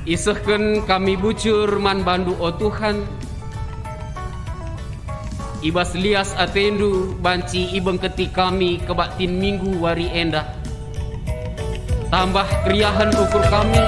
Isehkeun kami bucur man bandu o Tuhan. Ibas lias atendu banci ibengketi kami kebatin minggu wari endah. Tambah keriahan ukur kami.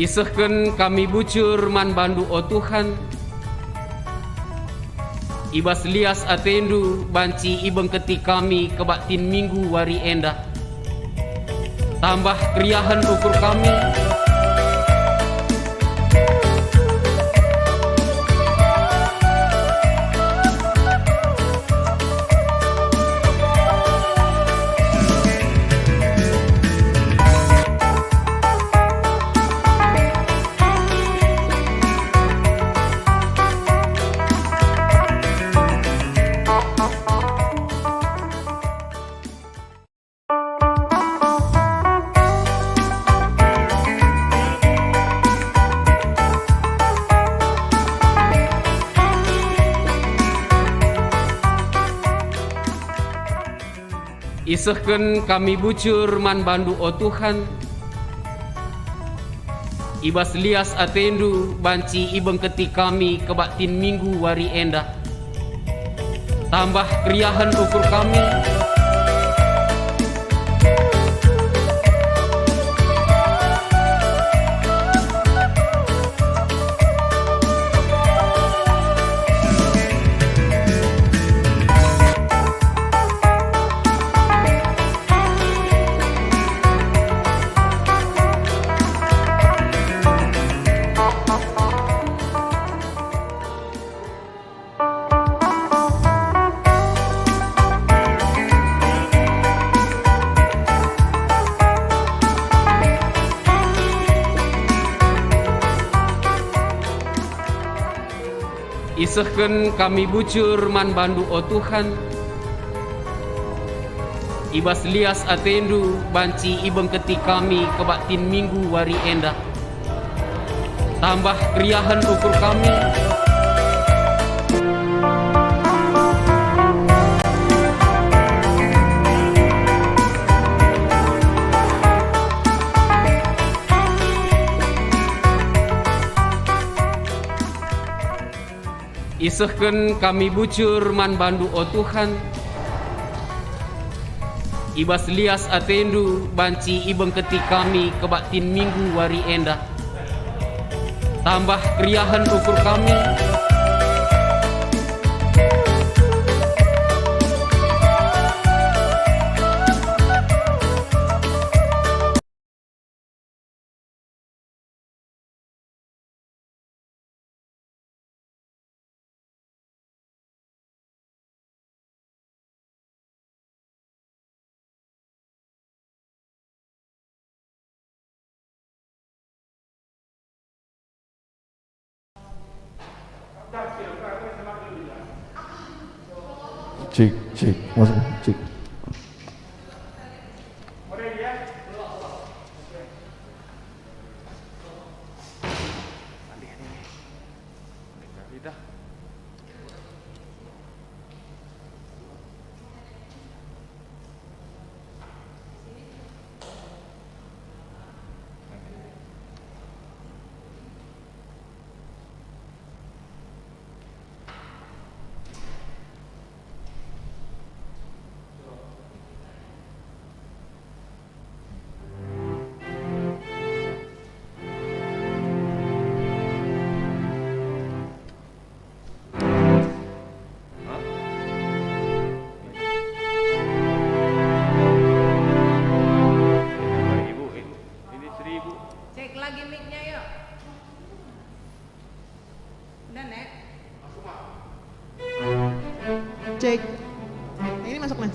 Isehkeun kami bucur man bandu o Tuhan. Ibas lias atendu banci ibengketi kami kebatin minggu wari endah. Tambah keriahan ukur kami. Isehkeun kami bucur man bandu o Tuhan. Ibas lias atendu banci ibengketi kami kebatin minggu wari endah. Tambah keriahan ukur kami. Isehkeun kami bucur man bandu o Tuhan. Ibas lias atendu banci ibengketi kami kebatin minggu wari endah. Tambah keriahan ukur kami. Isehkeun kami bucur man bandu o Tuhan. Ibas lias atendu banci ibengketi kami kebatin minggu wari endah. Tambah keriahan ukur kami. Cek, masuk, cek. Cek. Ini masuk, Mas.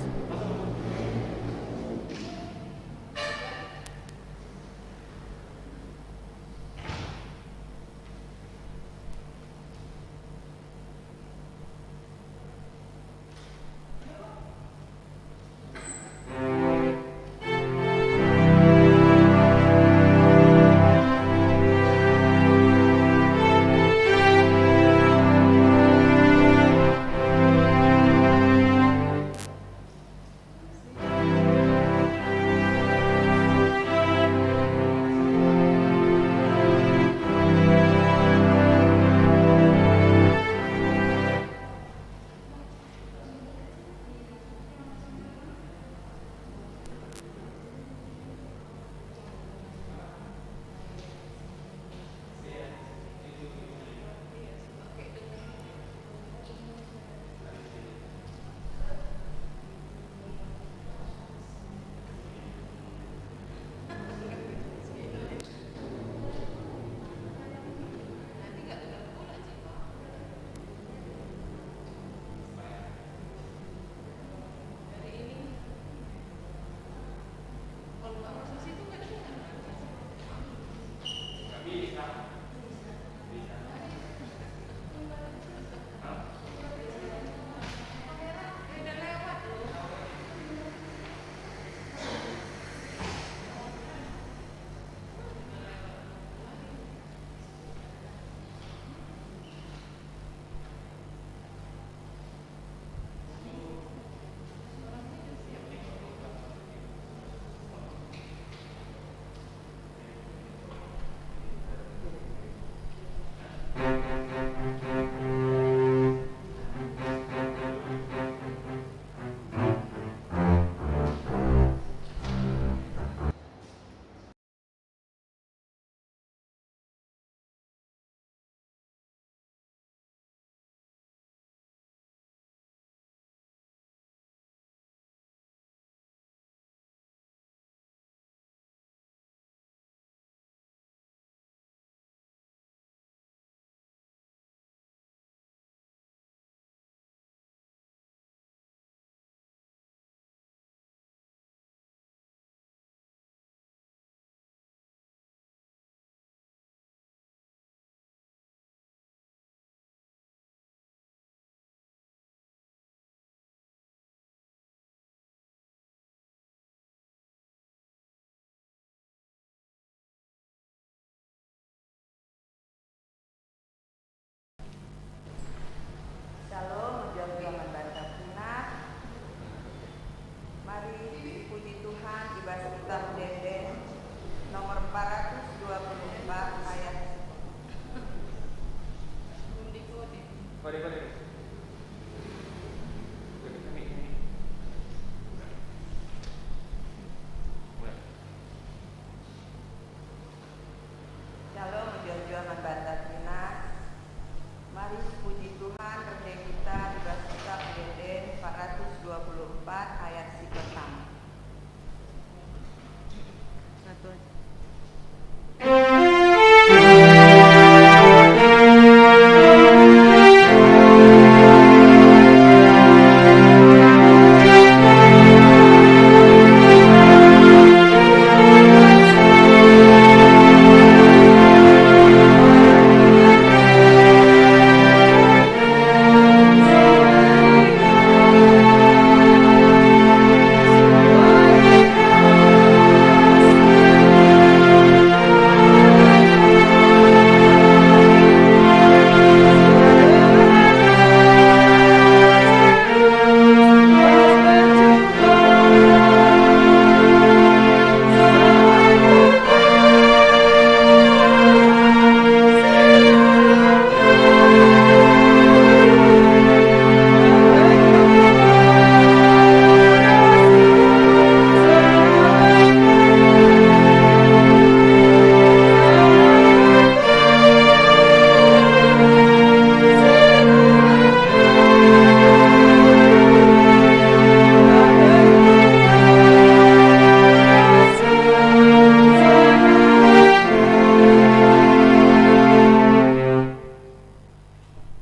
Shalom, jua-jua manbanta Trina. Mari puji Tuhan, kerja kita di kitab Eden 424 ayat si pertama. Satu aja.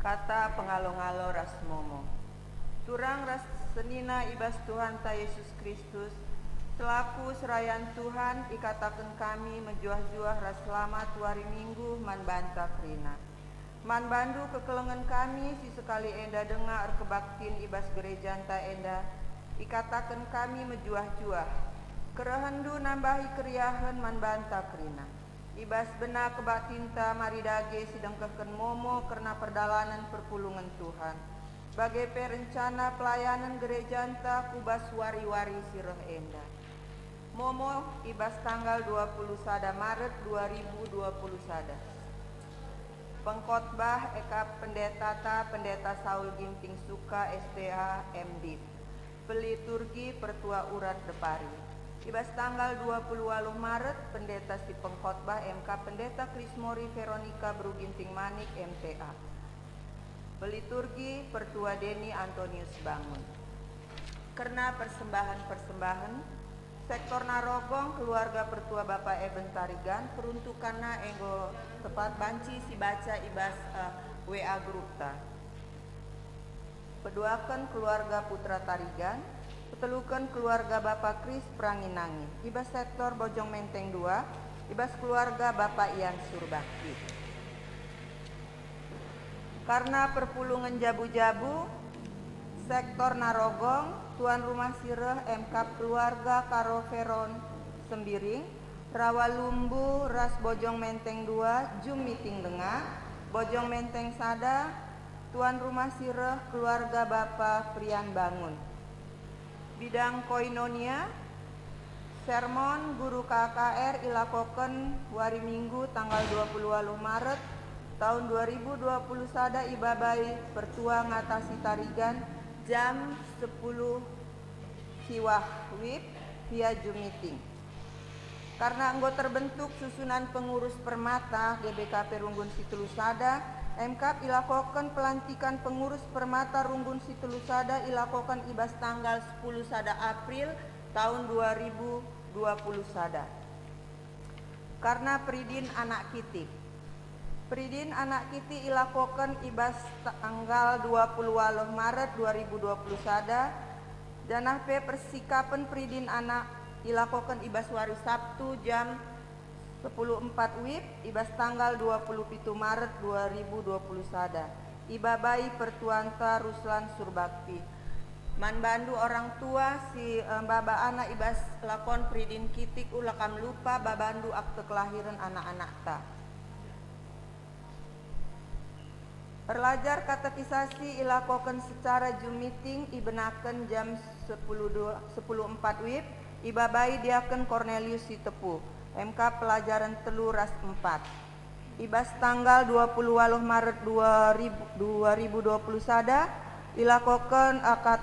Kata pengalo-ngalo ras momo. Turang ras senina ibas Tuhan ta Yesus Kristus, selaku serayan Tuhan ikatakan kami menjuah-juah ras selamat wari minggu man banta Krina. Man bandu kekelengan kami si sekali enda dengar kebaktin ibas gereja ta enda, ikatakan kami menjuah-juah. Kerehendu nambahi keriahan man banta Krina. Ibas bena kebatinta maridage sidang keken momo karena perdalanan perpulungan Tuhan. Bagai perencana pelayanan gereja anta kubas wari-wari sirah enda. Momo ibas tanggal 20 sada Maret 2020 sada. Pengkhotbah eka pendeta Saul Ginting Suka SDA MD. Peliturgi pertua urat depari. Ibas tanggal 20 Maret, pendeta si pengkhotbah MK Pendeta Krismori Veronica Bruginting Manik MTA. Peliturgi pertua Deni Antonius Bangun. Karena persembahan-persembahan, sektor Narogong keluarga pertua Bapak Eben Tarigan peruntukanna enggo tepat banci si baca ibas WA grupta. Peduakan keluarga Putra Tarigan, petelukan keluarga Bapak Kris Pranginangi, ibas sektor Bojong Menteng 2, ibas keluarga Bapak Ian Surbakti. Karena perpulungan jabu-jabu, sektor Narogong, Tuan Rumah Sireh MK keluarga Karoveron Sembiring, Rawalumbu Ras Bojong Menteng 2, Jum Meeting Dengah, Bojong Menteng Sada, Tuan Rumah Sireh keluarga Bapak Prian Bangun. Bidang koinonia, sermon guru KKR ilakoken wari minggu tanggal 20 Maret tahun 2020 sada ibabai pertua ngatasi tarigan jam 10 siwah wib via Zoom meeting. Karena anggo terbentuk susunan pengurus permata GBKP Runggun Situlusada, MK ilakokan pelantikan pengurus permata Runggun Situlusada ilakokan ibas tanggal 10 sada April tahun 2020 sada. Karena peridin anak kiti. Peridin anak kiti ilakokan ibas tanggal 20 Maret 2020 sada. Danah P persikapan peridin anak ilakokan ibas wari Sabtu jam 10.04 WIB ibas tanggal 27 Maret 2020 sada. Ibabai pertuanta Ruslan Surbakti. Man bandu orang tua si baba anak ibas lakon pridin kitik ulakam lupa babandu akte kelahiran anak-anak ta. Perlajar katekisasi ilakokan secara Zoom meeting ibenaken jam 10.04 WIB ibabai diaken Cornelius Sitepu. MK pelajaran telu ras 4. ibas tanggal 28 Maret 2020 sada ilakokan akad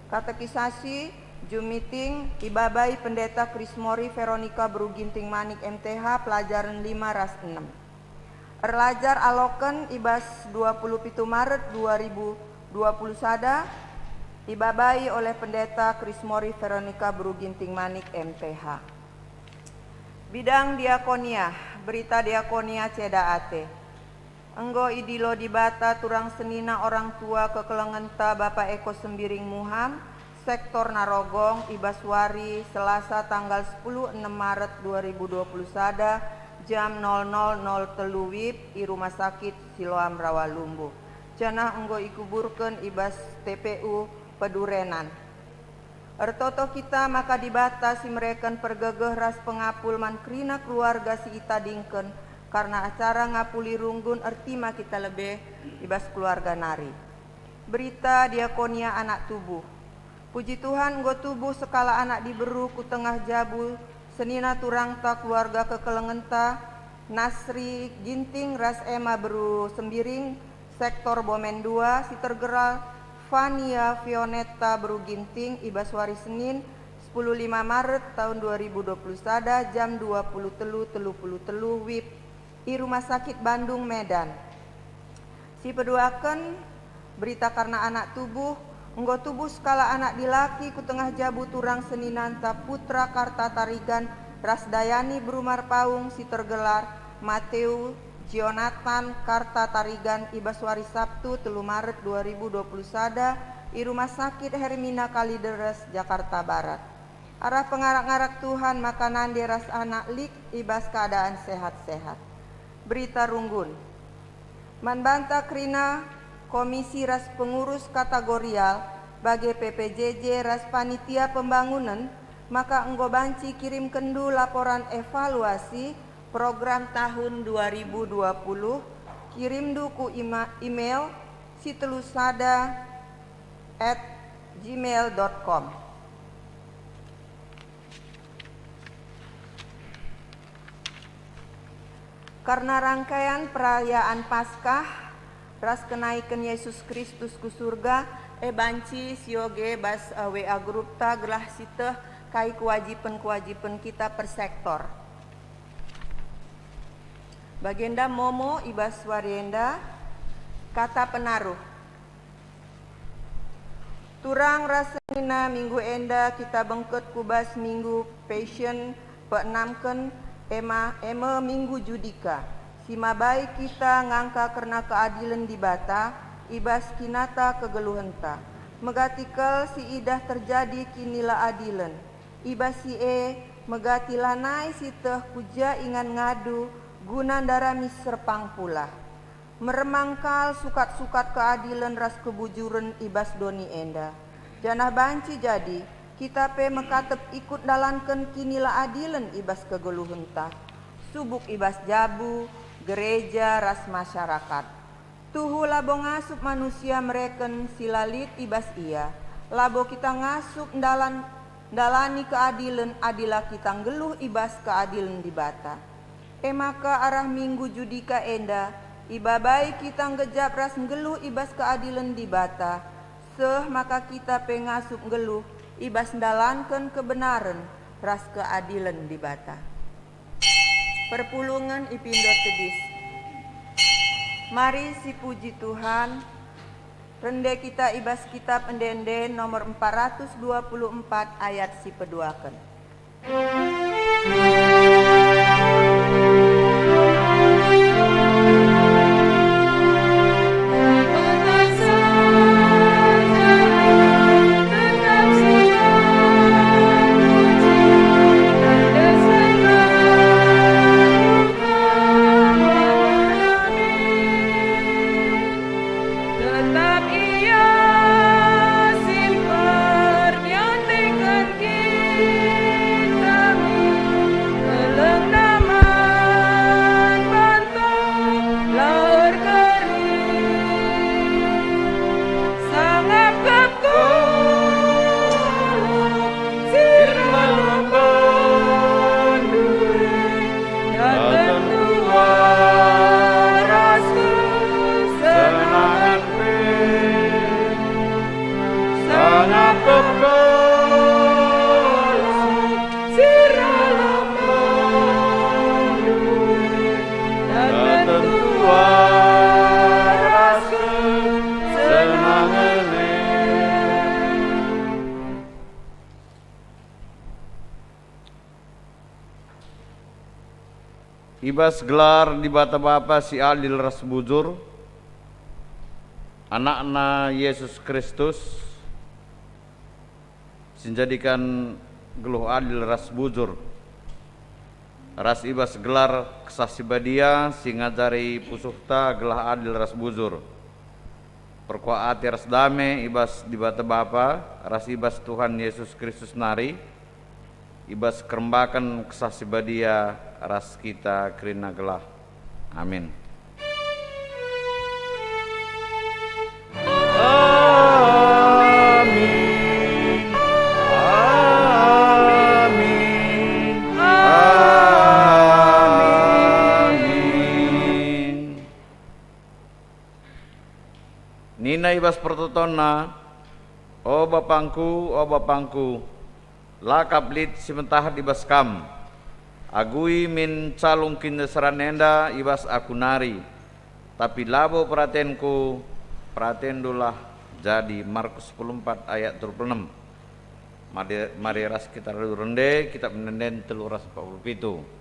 katekisasi Zoom meeting ibabai Pendeta Krismori Veronica Beruginting Manik MTH pelajaran 5 ras 6. Erlajar aloken ibas 27 Maret 2020 sada ibabai oleh Pendeta Krismori Veronica Beruginting Manik MTH. Bidang diakonia, berita diakonia cedaate. Enggo idilo dibata turang senina orang tua kekelengenta Bapak Eko Sembiring Muham, sektor Narogong, Ibaswari, Selasa tanggal 10 Maret 2020 sada, jam 00.03 WIB di Rumah Sakit Siloam Rawalumbu. Cenah enggo ikuburkeun ibas TPU Pedurenan. Ertoto kita maka dibatasi mereken pergegeh ras pengapul mankrina keluarga si ita dingken karena acara ngapuli runggun ertima kita lebih ibas keluarga nari. Berita diakonia anak tubuh. Puji Tuhan nggo tubuh sekala anak diberu ku tengah jabu senina turangta keluarga kekelengenta Nasri Ginting ras Ema Beru Sembiring sektor Bomen 2 si tergeral Fania Fionetta Beru Ginting Ibaswari Senin 15 Maret tahun 2020 sada jam 23.33 WIB di Rumah Sakit Bandung Medan. Si peduaken berita karena anak tubuh enggo tubuh skala anak dilaki ku tengah jabu turang seninanta putra Karta Tarigan Rasdayani Berumar Paung si tergelar Mateu Jonathan Karta Tarigan Ibaswari Sabtu 3 Maret 2020 sada di Rumah Sakit Hermina Kalideres Jakarta Barat. Arah pengarak-ngarak Tuhan makanan deras anak lik ibas keadaan sehat-sehat. Berita runggun. Manbanta krina Komisi Ras Pengurus Kategorial bagi PPJJ Ras Panitia Pembangunan maka enggo banci kirim kendu laporan evaluasi program tahun 2020 kirim duku email situlusada@gmail.com. Karena rangkaian perayaan Paskah ras kenaikan Yesus Kristus ku surga banci sioge bas WA grup ta gelah siteh kai kewajiban kita per sektor. Bagenda Momo ibas warienda kata penaruh. Turang rasena minggu enda kita bengket kubas minggu passion peenamken ema minggu judika. Sima baik kita ngangka karena keadilan di bata ibas kinata kegeluhenta. Megatikel si idah terjadi kinila adilen. Ibas si megati lanai si teh kuja ingan ngadu gunandara miserpang pula. Meremangkal sukat-sukat keadilan ras kebujuran ibas doni enda. Janah banci jadi kita pe mekatep ikut dalanken kinila adilan ibas kegeluhenta. Subuk ibas jabu, gereja ras masyarakat. Tuhu labo ngasup manusia mereken silalit ibas iya. Labo kita ngasup dalani keadilan adila kita ngeluh ibas keadilan di bata. Maka arah minggu judika enda ibabai kita ngejab ras ngeluh ibas keadilan di bata. Maka kita pengasup ngeluh ibas ndalankan kebenaran ras keadilan di bata. Perpulungan ipindo tedis. Mari si puji Tuhan. Rende kita ibas kitab endende nomor 424 ayat si peduaken. ibas gelar di bata Bapa si adil ras bujur, anak-anak Yesus Kristus, sinjadikan geluh adil ras bujur, ras ibas gelar kesaksibadia singajari pusuhta gelah adil ras bujur, perkuat ras dame ibas di bata Bapa, ras ibas Tuhan Yesus Kristus nari, ibas kerembakan kesaksibadia ras kita kerina gelah. Amin. Amin. Amin. Amin. Nina ibas pertutonna, o bapangku, lakap lit simentah ibas kam, agui min calung kindesaranenda ibas aku nari, tapi labo peratenku, peratendulah jadi. Markus 14 ayat 26. Mari ras kita rende, kita menenden teluras 47.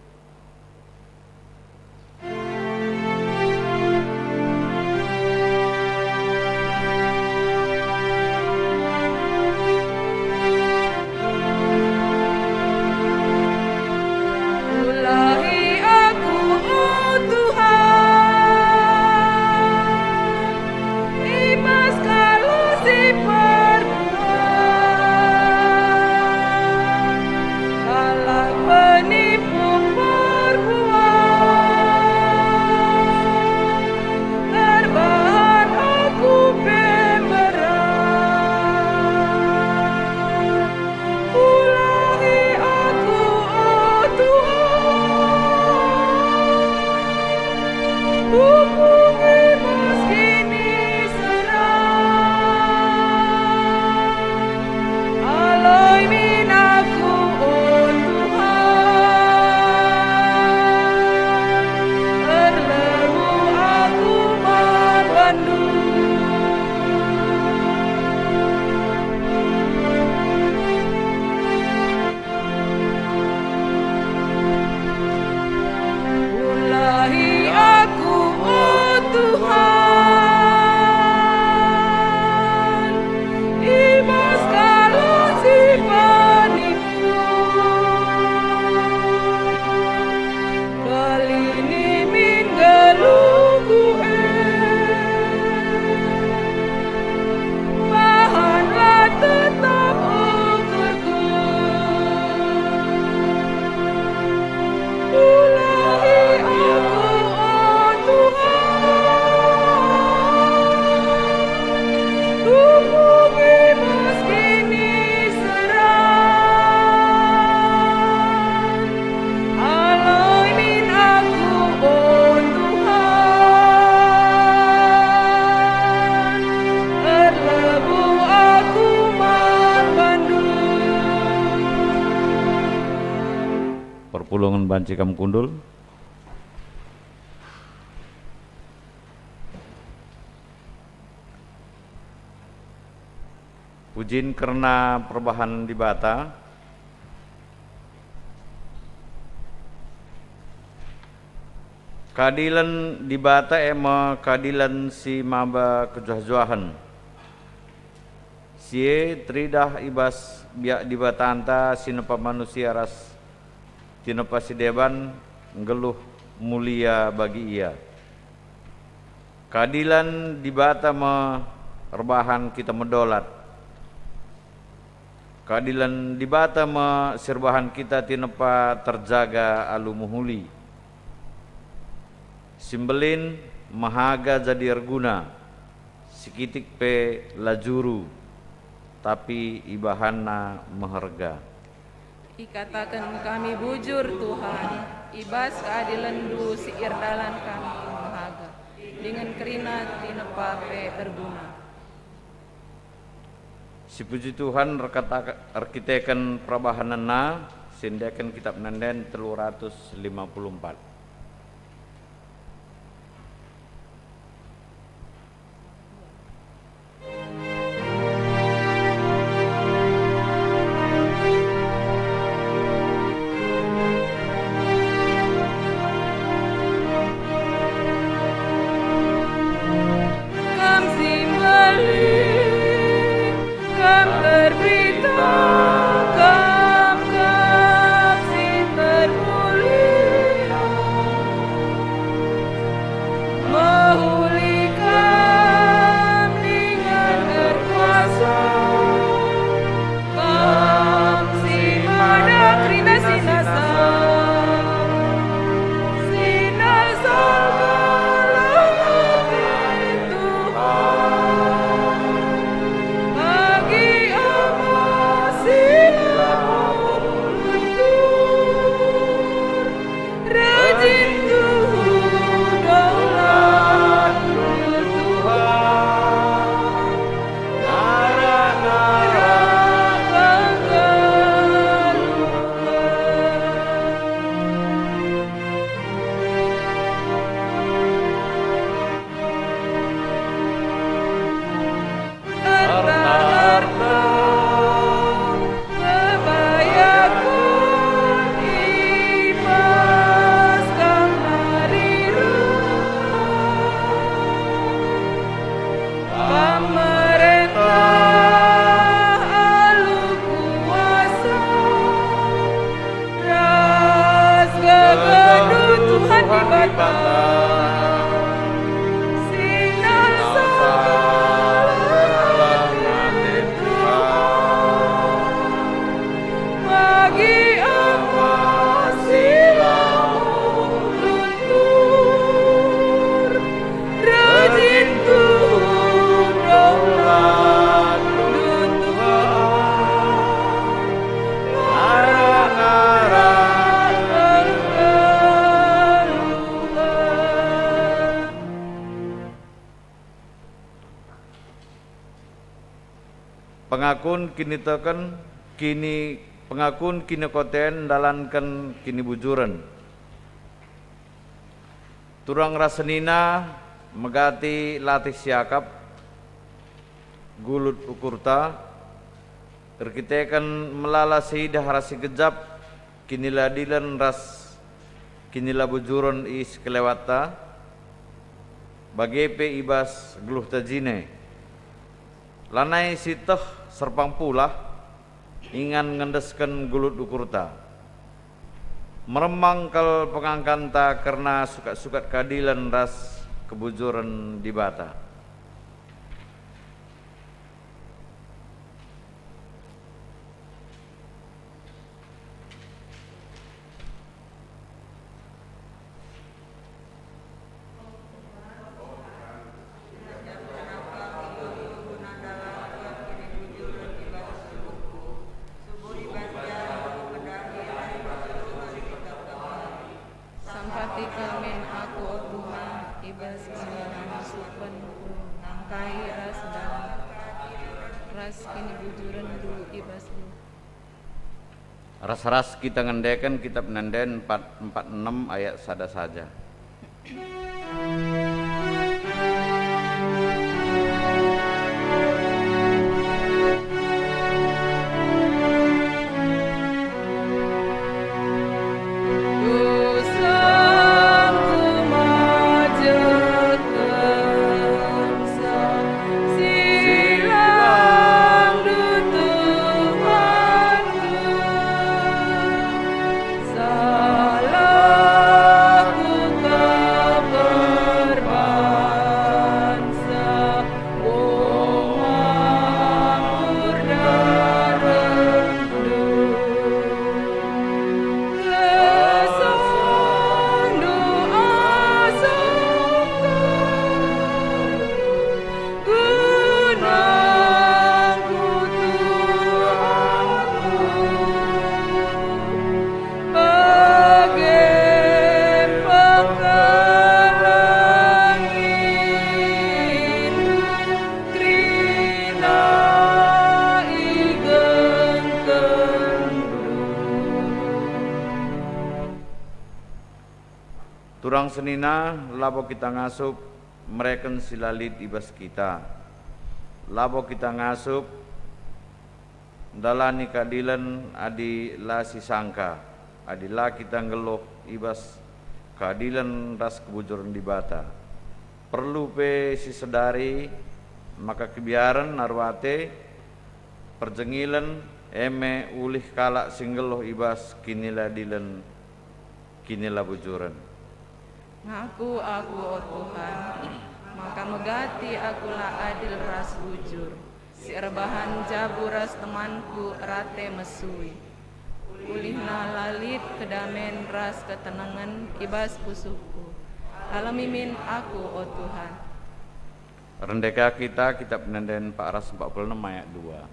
Perpulungan banci kam kundul. Pujin karena perubahan di bata, keadilan di bata ema keadilan si maba kejuah-juahan. Sie tridah ibas biak di batanta sinepa manusia ras tinepa si deban ngeluh mulia bagi ia. Keadilan di bata rebahan kita medolat. Keadilan di bata sirbahan kita tinepa terjaga alu muhuli. Simbelin mahaga jadi erguna, sikitik pe lajuru, tapi ibahana maharga. Ikatakan kami bujur Tuhan, ibas keadilan du si irdalan kami mahaga, dengan kerina tinepa pe berguna. Si puji Tuhan arkitekan prabahanana sindakan kitab nanden 354. Pengakun kini teken kini pengakun kini koten dalankan kini bujuran. Turang rasenina megati latih siakap gulut ukurta terkitekan melala seidah rasi gejap kini ladilan ras kini labujuron is kelewata bagepe ibas geluh tajine lanai siteh serpang pula ingan ngendesken gulut ukurta meremang kal pengangkanta karena sukat-sukat keadilan ras kebujuran di bata. Sampatikamen aku Tuhan ibas kalian supenku nangkai ras dalam ras kini bujuran du ibas du. Ras-ras kita ngendekan kitab Nanden 446 ayat sada saja. Turang senina labo kita ngasup mereken silalit ibas kita. Labo kita ngasup dalani keadilan adi la sisangka. Adila kita ngeluh ibas keadilan ras kebujuran di bata. Perlu pe si sedari maka kebiaran narwate perjengilan eme ulih kalak singgeloh ibas kinila dilen kinila bujuran. Ngaku aku oh Tuhan, maka megati akulah adil ras bujur. Si rebahan jabu ras temanku rate mesui. Ulihna lalit kedamen ras ketenangan ibas pusuku. Alamimin aku oh Tuhan. Rendeka kita kitab Nanden 446 ayat 2.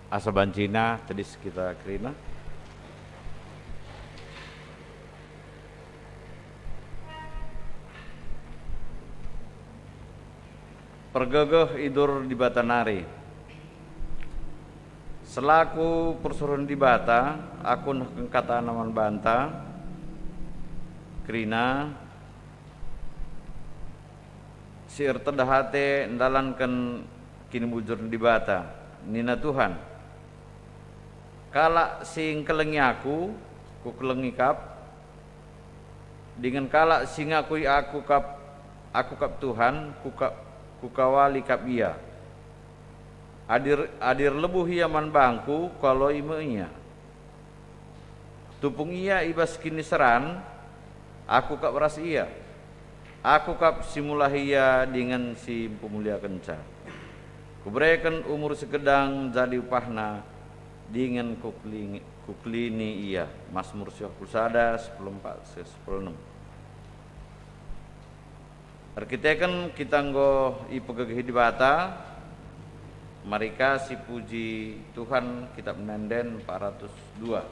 Asa bancina tadi kita kerina. Pergegeh idur di Batanari. Selaku persuruhan di bata, aku nak kata naman banta, kerina siir tedahate ndalankan kini bujur di bata, nina Tuhan. Kala sing kelengi aku kelengi kap, dengan kala sing aku kap Tuhan, ku kawali kap ia. Adir lebuh ia man bangku kalau imenya. Tupung ia ibas kini seran, aku kap ras ia. Aku kap simulah ia dengan si pemulia kenca. Kuberikan umur sekedang jadi upahna dengan kuklini ia. Mazmur 91 10:4-10:6. Arkiteken kita nggo ipegegih di bata. Marika si puji Tuhan kitab Nenden 402.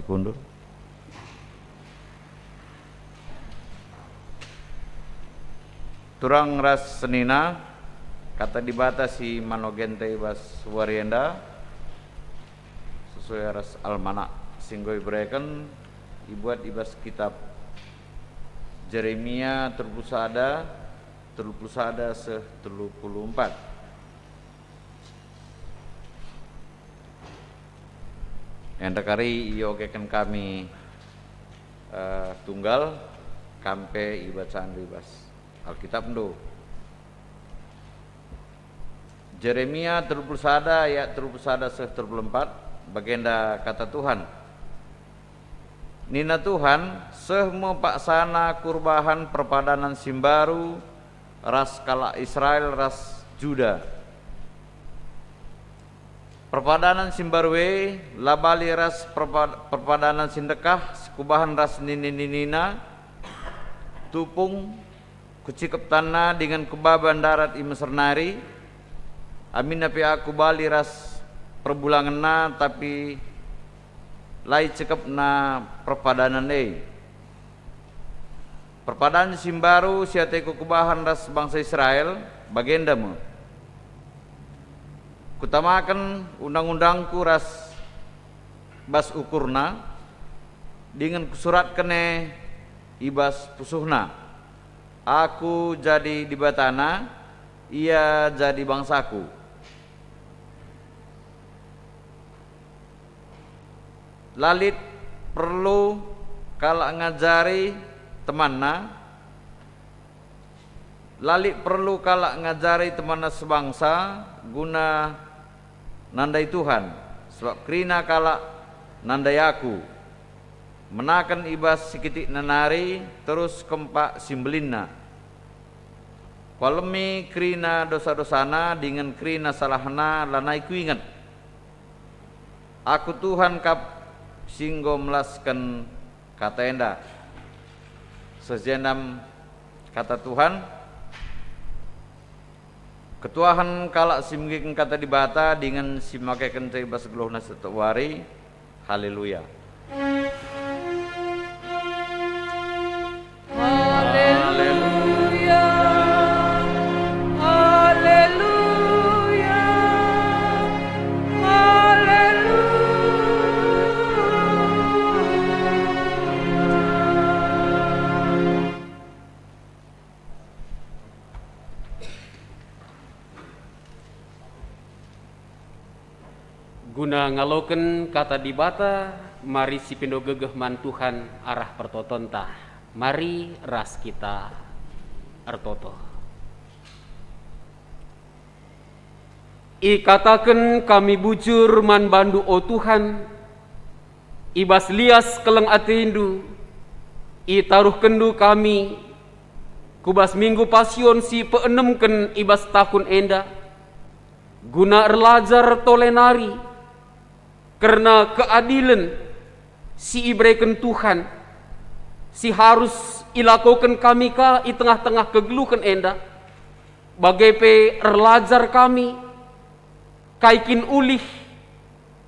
Kundur. Turang ras senina kata dibatasi manogente bas warienda sesuai ras almanak singgoi bereken ibuat ibas kitab Jeremia terpusada se-34. Endakari iogekan kami tunggal kampe ibacaan bebas Alkitab ndo. Jeremia 31 ayat 31 se-34 bagenda kata Tuhan. Nina Tuhan seh mempaksana kurbahan perpadanan simbaru ras kala Israel ras Juda. Perpadanan simbarwe labali ras perpadanan sindekah kubahan ras ninina tupung kucikep tanah dengan kebaban darat imesernari amin api aku bali ras perbulangan na tapi lai cekep na perpadanan perpadanan simbaru siateku kubahan ras bangsa Israel bagenda mo kutamakan undang-undangku ras bas ukurna dengan surat kene ibas pusuhna aku jadi di batana ia jadi bangsaku. Lalit perlu kalau ngajari temanna, lalit perlu kalau ngajari temanna sebangsa guna nandai Tuhan, sebab krina kalau nandai aku menakan ibas sikitik nanari terus kempak simbelinna palemi krina dosa-dosana dengan krina salahna lanai ku ingat aku Tuhan kap singgo melaskan kata enda sejenam kata Tuhan ketuahan kalak simgikan kata dibata dengan simakaikan cebas gelohna setawari. Haleluya. Haleluya. Haleluya. Haleluya. Guna ngaloken kata dibata, mari si pindo gegeh man Tuhan arah pertotonta. Mari ras kita ertoto. Ikataken kami bujur man bandu o Tuhan, ibas lias keleng atindu, i taruh kendu kami, kubas minggu pasion si peenemken ibas tahun enda, guna erlajar tolenari, karena keadilan si ibreken Tuhan, si harus ilakokan kami ka i tengah-tengah kegeluhan enda, bagai pe erlajar kami, kaikin ulih,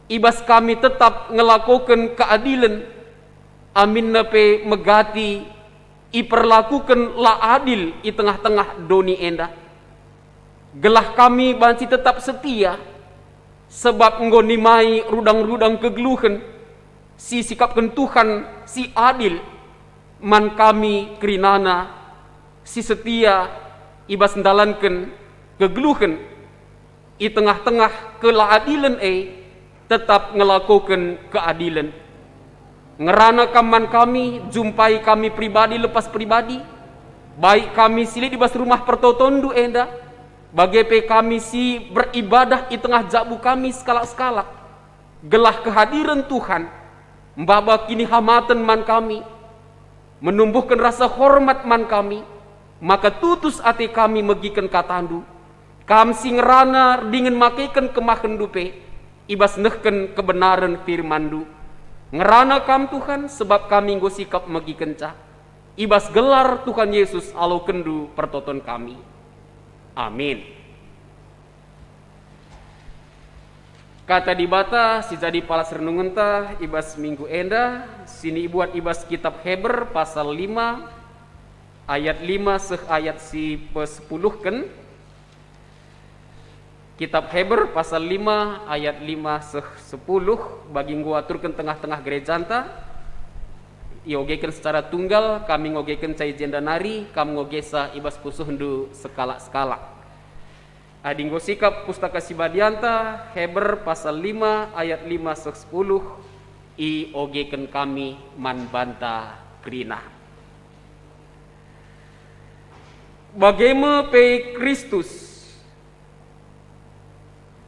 ibas kami tetap ngelakokan keadilan, amin pe megati, i perlakukan la adil i tengah-tengah doni enda. Gelah kami banci tetap setia, sebab nggonimai rudang-rudang kegeluhan, si sikapkan Tuhan, si adil, man kami kerinana, si setia, ibas ndalankan kegeluhan, i tengah-tengah kelaadilan tetap ngelakukan keadilan. Ngerana kaman kami, jumpai kami pribadi lepas pribadi, baik kami silih di bas rumah pertotondu enda, bagai pe kami si beribadah di tengah jabu kami skala-skala, gelah kehadiran Tuhan mbaba kini hamatan man kami, menumbuhkan rasa hormat man kami, maka tutus ati kami megikan katandu, kam si ngerana dingin makaikan kemahan dupe, ibas nehken kebenaran firmandu, ngerana kam Tuhan sebab kami nggo sikap megikan cah, ibas gelar Tuhan Yesus alo kendu pertoton kami. Amin. Kata dibata si jadi palas renungan ta ibas minggu enda sini buat ibas kitab Heber pasal 5 ayat 5 seh ayat si pe-10 kan. Kitab Heber pasal 5 ayat 5 seh 10 bagi gua aturkan tengah-tengah gerejanta. Iogekan secara tunggal, kami ngogekan cai jenda nari, kami ngogesa ibas pusuhndu skala-skala. Adinggo sikap pustaka Sibadianta, Heber pasal 5 ayat 5 seh 10, iogekan kami man banta krina. Bagaimana pe Kristus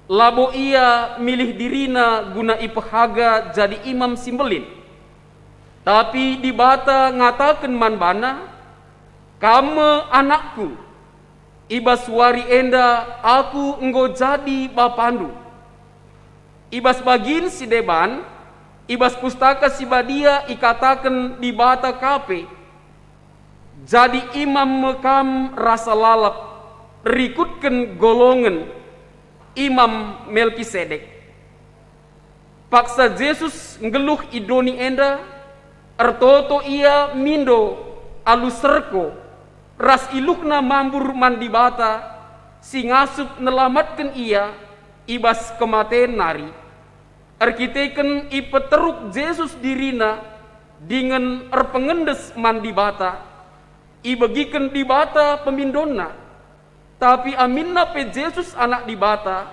labo ia milih dirina guna ipahaga jadi imam simbelin. Tapi dibata ngatakan man bana, kamu anakku, ibas wari enda aku enggo jadi bapandu. Ibas bagin si deban, ibas pustaka si badia ikatakan dibata kape, jadi imam mekam rasa lalap, rikutkan golongan imam Melkisedek. Paksa Yesus ngeluh idoni enda, ertoto ia mindo aluserko ras ilukna mambur mandibata si ngasup nelamatkan ia ibas kematen nari arkiteken ipeteruk Yesus dirina dengan erpengendes mandibata ibagikan dibata pemindonna Tapi aminna pe Yesus anak di bata,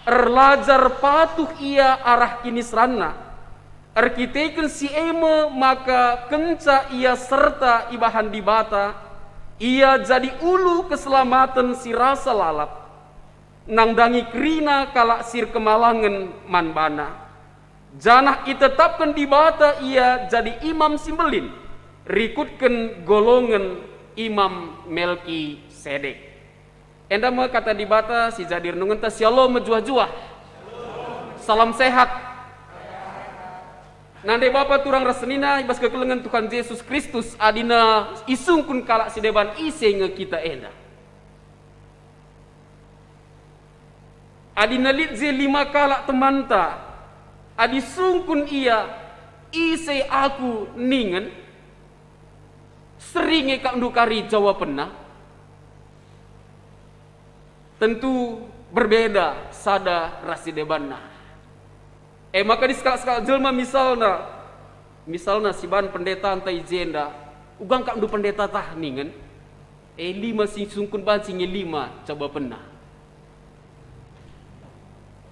erlajar patuh ia arah kinisranna, erkiteken si eme maka kenca ia serta ibahan di bata, ia jadi ulu keselamatan si rasa lalap, nangdangi kerina kalak sir kemalangan manbana. Janah itetapkan di bata ia jadi imam simbelin, rikutkan golongan imam Melki Sedek. Enda me kata di bata si jadi renungan ta shalom mejuah-juah. Salam sehat. Nande Bapa turang rasenina ibas kekelengan Tuhan Yesus Kristus adina isungkun kalak si deban ise nge kita enda. Adina litze 5 kalak temanta. Adi sungkun ia ise aku ningen seringe kak ndukari Jawa pernah. Tentu berbeda sada rasi debanna. Maka di skala-skala jelma misalna si ban pendeta antai jenda ugang kak ndu pendeta tah ningen 5 sing sungkun ban sing 5 coba pernah.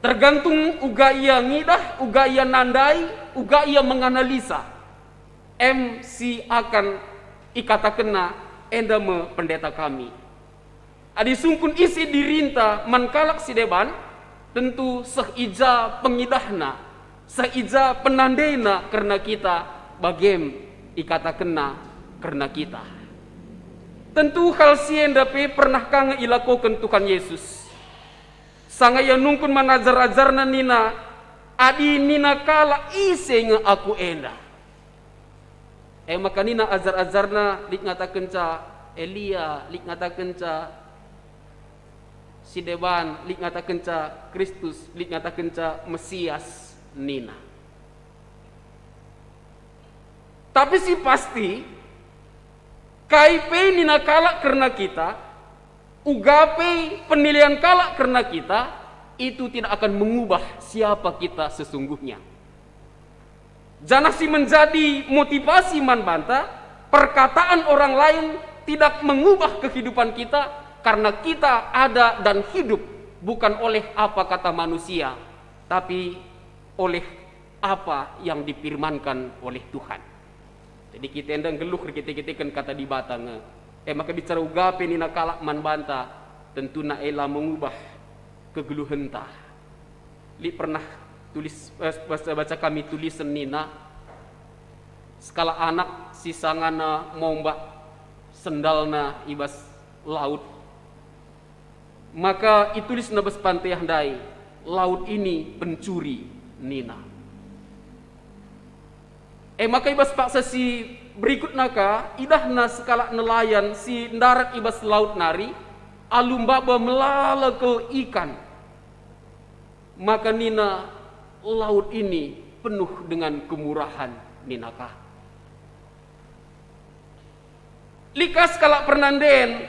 Tergantung uga ia ngidah, uga ia nandai, uga ia menganalisa. Si akan ikata kena endame pendeta kami. Adi sungkun isi dirinta mankalak si deban, tentu seija pengidahna, seija penandena karena kita, bagem ikata kena karena kita. Tentu hal sienda pe pernah kang ilakokan Tuhan Yesus. Sangaya nungkun manajar-ajarna nina, adi nina kala ise nge aku enda. Maka nina ajar-ajarna lik ngatakeun ca Elia, lik ngatakeun ca si deban, lik ngatakeun ca Kristus, lik ngatakeun ca Mesias nina. Tapi si pasti kaipe nina kala karena kita, ugape penilaian kala karena kita, itu tidak akan mengubah siapa kita sesungguhnya. Jangan si menjadi motivasi manbanta, perkataan orang lain tidak mengubah kehidupan kita, karena kita ada dan hidup bukan oleh apa kata manusia, tapi oleh apa yang difirmankan oleh Tuhan. Jadi kita endang geluh kita kan kata di batang. Maka bicara ugape nina kalak manbanta, tentu na ela mengubah kegeluhan ta. Li pernah tulis baca kami tulisan nina skala anak sisangana mombak sendalna ibas laut. Maka itulis nabas pantai handai, laut ini pencuri nina. Maka ibas paksa si berikut naka idahna skala nelayan si darat ibas laut nari alum baba melala ke ikan. Maka nina laut ini penuh dengan kemurahan ninaka. Likas kala pernanden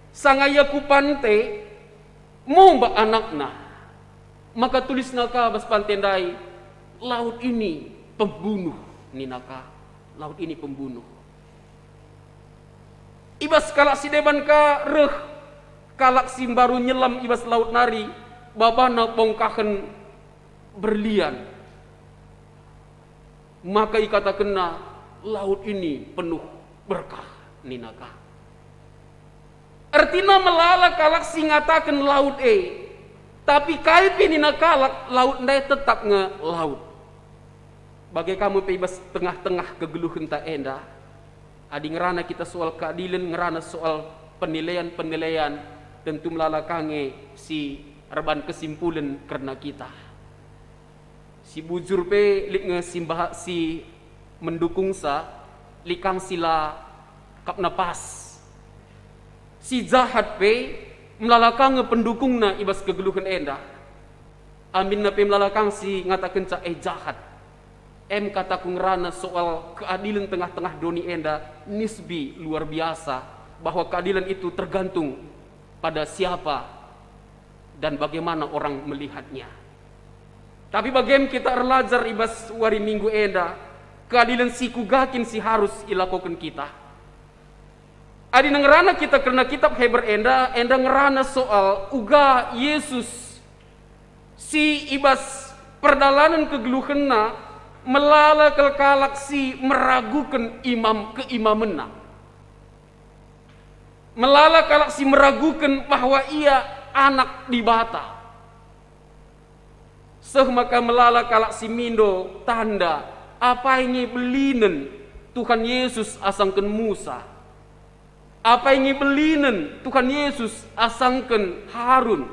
sangaya ku pante momba anakna. Maka tulis naka bas pantendai laut ini pembunuh ninaka. Laut ini pembunuh. Ibas kalak si deban ka reh kalak si baru nyelam ibas laut nari babana pongkahen berlian. Maka ikata kena laut ini penuh berkah ninaka. Artina melala kalak si ngatakan laut tapi kaipi nina kalak laut ndai tetap nge laut. Bagai kamu pebas tengah-tengah kegeluhan tak enda. Adi ngerana kita soal keadilan, ngerana soal penilaian-penilaian, tentu melalakange si reban kesimpulan karena kita. Si bujur pe lik ngesimbah si mendukung sa likang sila kap napas. Si jahat pe melalakange pendukungna ibas kegeluhan enda. Amin na pe melalakang si ngatakan ca jahat. Kataku ngerana soal keadilan tengah-tengah doni enda nisbi luar biasa, bahwa keadilan itu tergantung pada siapa dan bagaimana orang melihatnya. Tapi bagaimana kita erlajar ibas wari minggu enda keadilan si kugakin si harus ilakokan kita. Adi ngerana kita karena kitab Heber enda ngerana soal uga Yesus si ibas perdalanan kegeluhena melala kelkalak si meragukan imam keimamenna. Melala kalak si meragukan bahwa ia anak di bata. Maka melala kalak si mindo tanda apa ini belinen Tuhan Yesus asangkan Musa. Apa ini belinen Tuhan Yesus asangkan Harun.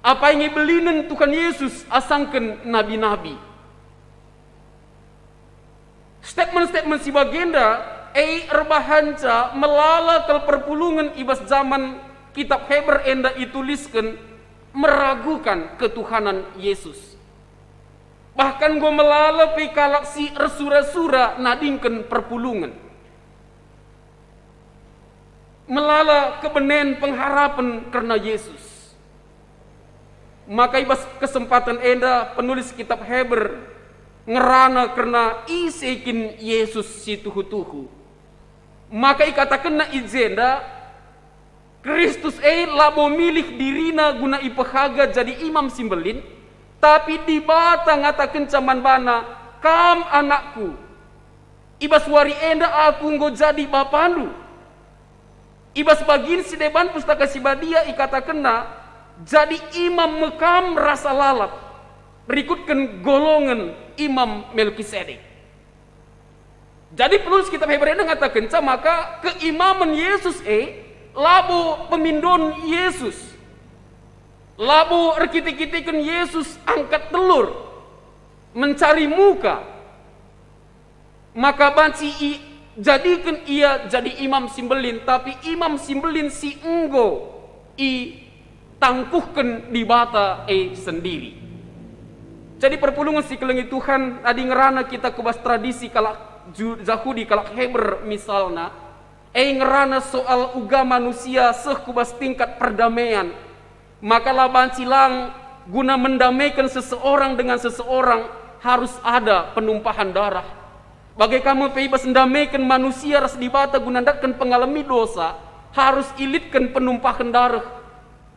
Apa ini belinen Tuhan Yesus asangkan nabi-nabi. Statement-statement si bagenda erbahanca melala kel perpulungan ibas zaman kitab Heber enda dituliskan meragukan ketuhanan Yesus. Bahkan gue melala pekalak si resura-sura nadingkan perpulungan. Melala kebenen pengharapan karena Yesus. Maka ibas kesempatan enda penulis kitab Heber ngerana karena isekin Yesus si tuhu-tuhu. Maka ikatakan na izenda Kristus labo milih dirina guna ipahaga jadi imam simbelin, tapi di bata ngatakan caman bana, kam anakku, ibas wari enda aku ngo jadi bapandu. Ibas bagin si deban pustaka si badia ikatakan na, jadi imam mekam rasa lalap, berikutkan golongan imam Melkisedek. Jadi penulis kitab Heber enda ngatakan maka keimaman Yesus labo pemindon Yesus, labo erkiti-kitikan Yesus angkat telur, mencari muka, maka banci jadikan ia jadi imam simbelin, tapi imam simbelin si enggo tangkuhkan di bata sendiri. Jadi perpulungan si kelengi Tuhan adi ngerana kita kebas tradisi kalak Yahudi kalak Heber misalna, ngerana soal uga manusia sekubas tingkat perdamaian. Maka laban silang guna mendamaikan seseorang dengan seseorang harus ada penumpahan darah. Bagai kamu peibas mendamaikan manusia ras dibata gunandatkan pengalami dosa, harus ilitkan penumpahan darah.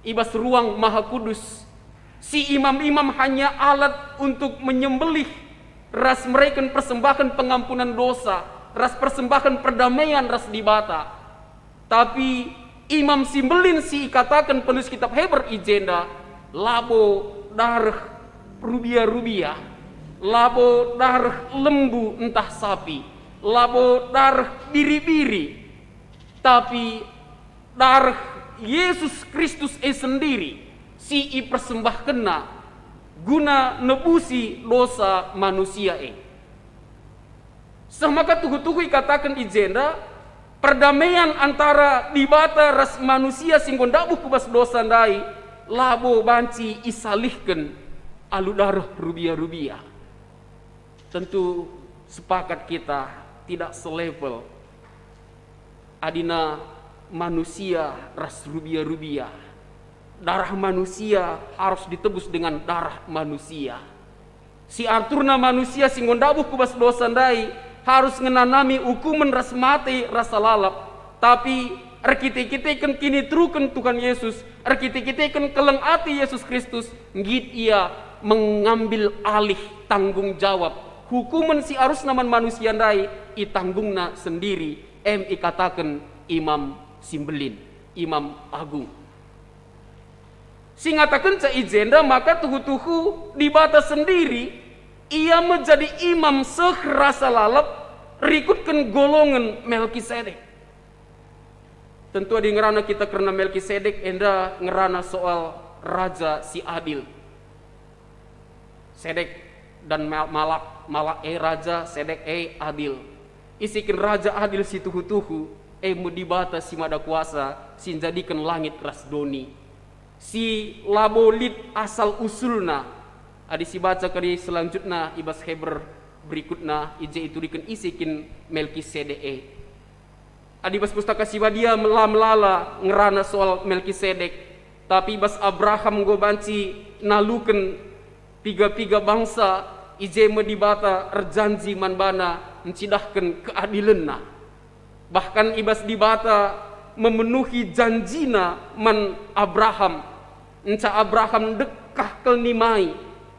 Ibas ruang maha kudus. Si imam-imam hanya alat untuk menyembelih ras mereka persembahan pengampunan dosa, ras persembahan perdamaian ras dibata. Tapi imam simbelin si katakan penulis kitab Heber ijenda labo darah rubia-rubia, labo darah lembu entah sapi, labo darah biri-biri, tapi darah Yesus Kristus sendiri si persembahkena guna nebusi dosa manusia Semaka tuhu-tuhu katakan ijenda perdamaian antara dibata ras manusia singgon dabuh kubas dosa ndai labo banci isalihkan alu darah rubia-rubia. Tentu sepakat kita tidak selevel adina manusia ras rubia-rubia. Darah manusia harus ditebus dengan darah manusia. Si arturna manusia singgon dabuh kubas dosa ndai harus ngenanami hukuman ras mati rasa lalap, tapi arkite-kitekan kini terukan Tuhan Yesus, arkite-kitekan keleng ati Yesus Kristus, ngit ia mengambil alih tanggung jawab hukuman si arus naman manusia ndai itanggungna sendiri. Ikatakan imam simbelin, imam agung. Singatakan ca ijenda maka tuhu-tuhu dibata sendiri ia menjadi imam sekerasa lalap rikutkan golongan Melkisedek. Tentu ada ngerana kita karena Melkisedek enda ngerana soal raja si adil. Sedek dan malak raja, Sedek adil. Isikin raja adil si tuhu-tuhu mudibata si mada kuasa si jadikan langit rasdoni. Si labolit asal usulna adi si baca kali selanjutnya ibas Heber berikutnya ije itu diken isikin Melkisedek. Adi bas pustaka si badia melala ngerana soal Melkisedek, tapi bas Abraham go banci naluken tiga bangsa ije medibata erjanji manbana mencidahkan keadilanna. Bahkan ibas dibata memenuhi janjina man Abraham. Enca Abraham dekah kelnimai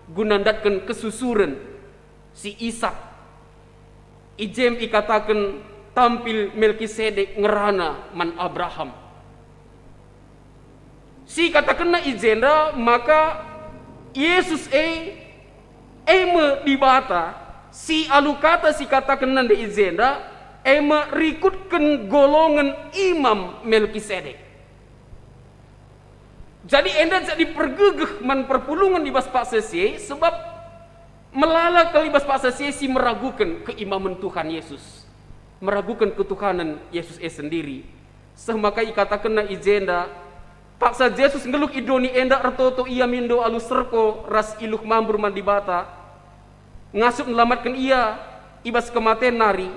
gunandatkan kesusuran si Ishak. Ijem ikatakan tampil Melkisedek ngerana man Abraham. Si katakan na ijenda maka Yesus ema dibata si alukata si katakan nanda ijenda ema rikutkan golongan imam Melkisedek. Jadi enda jadi pergegeh man perpulungan di bas Pak Sesi sebab melala kali bas Pak Sesi meragukan keimaman Tuhan Yesus, meragukan ketuhanan Yesus sendiri. Semaka ikatakan na ijenda paksa Yesus ngeluk idoni enda ertoto ia mindo alus serko ras iluh mambur mandibata ngasup melamatkan ia ibas kematian nari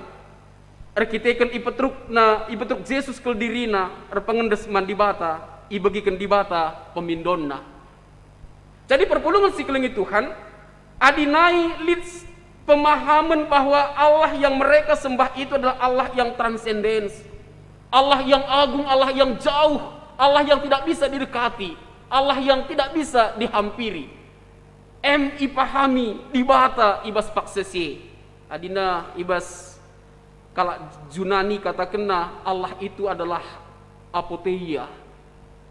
arkiteken ipetruk Yesus kel dirina erpengendes mandibata ibagikan dibata pemindonna. Jadi perpulungan si kelengi Tuhan adinai leads pemahaman bahwa Allah yang mereka sembah itu adalah Allah yang transcendence, Allah yang agung, Allah yang jauh, Allah yang tidak bisa didekati, Allah yang tidak bisa dihampiri. Ipahami dibata ibas paksesi. Adina ibas kala Junani katakanna Allah itu adalah apotheia.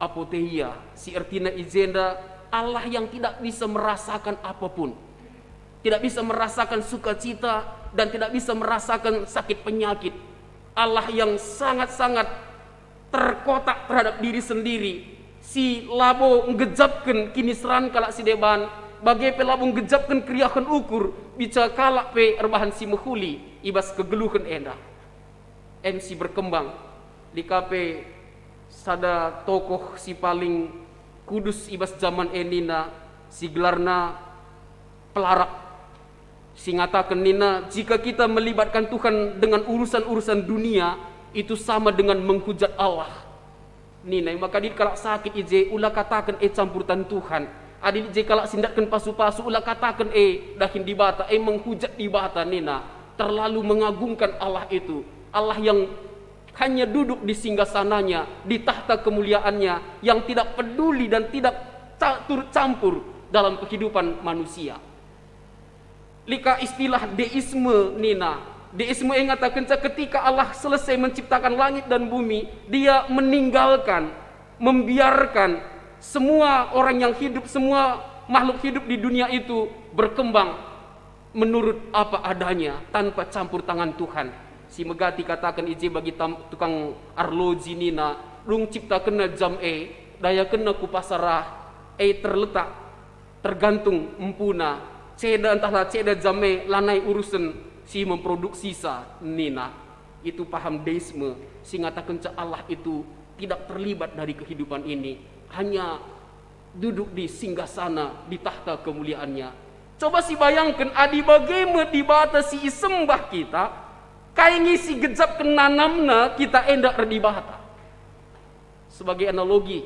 Apotheia si artina ijenda Allah yang tidak bisa merasakan apapun. Tidak bisa merasakan sukacita dan tidak bisa merasakan sakit penyakit. Allah yang sangat-sangat terkotak terhadap diri sendiri. Si labo ngejapkan kinisran kalak si deban, bagai pe labo ngejapkan kriakan ukur, bica kalak pe erbahan si mehuli, ibas kegeluhan enda. MC berkembang di kape sada tokoh si paling kudus ibas zaman enina, si gelarna pelarak. Si ngatakan nina, jika kita melibatkan Tuhan dengan urusan-urusan dunia, itu sama dengan menghujat Allah. Nina, maka di kalak sakit ije ulah katakan campurtan Tuhan. Adi ije kalak sindatkan pasu-pasu ulah katakan dahin dibata menghujat dibata nina. Terlalu mengagungkan Allah itu. Allah yang hanya duduk di singgasananya, di tahta kemuliaannya, yang tidak peduli dan tidak turut campur dalam kehidupan manusia. Lika istilah deisme nina. Deisme yang mengatakan ketika Allah selesai menciptakan langit dan bumi, dia meninggalkan, membiarkan semua orang yang hidup, semua makhluk hidup di dunia itu berkembang menurut apa adanya tanpa campur tangan Tuhan. Si megati katakan ije bagi tukang arloji nina, lung cipta kena jam daya kena ku pasarah terletak tergantung empuna ceda entahlah ceda jame lanai urusan si memproduksi sa nina. Itu paham deisme, si ngatakan Allah itu tidak terlibat dari kehidupan ini, hanya duduk di singgasana di tahta kemuliaannya. Coba si bayangkan adi bagaimana dibata si isembah kita kayak ngisi gejap kenanamna kita endak dibata. Sebagai analogi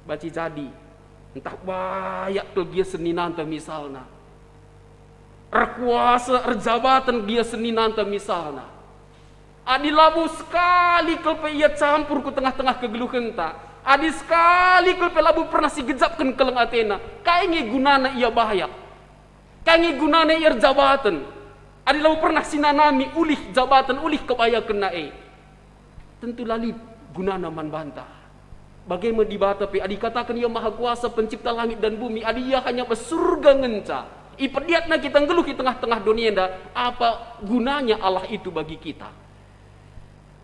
baci jadi entah banyak dia seninanta misalnya rekuasa erjabatan dia seninanta misalnya adi labu sekali kelpe ia campur ku tengah-tengah kegeluhan ta adi sekali kelpe labu pernah si gejapkan keleng Athena kaingi gunana ia bahaya kaingi gunana ia jabatan adi labu pernah sinanami ulih jabatan ulih kebaya kena tentu lali gunana man bantah. Bagaimana dibata pe adi katakan ia maha kuasa pencipta langit dan bumi adi ia hanya bersurga ngenca ipediatna kita ngeluh di tengah-tengah dunia enda apa gunanya Allah itu bagi kita.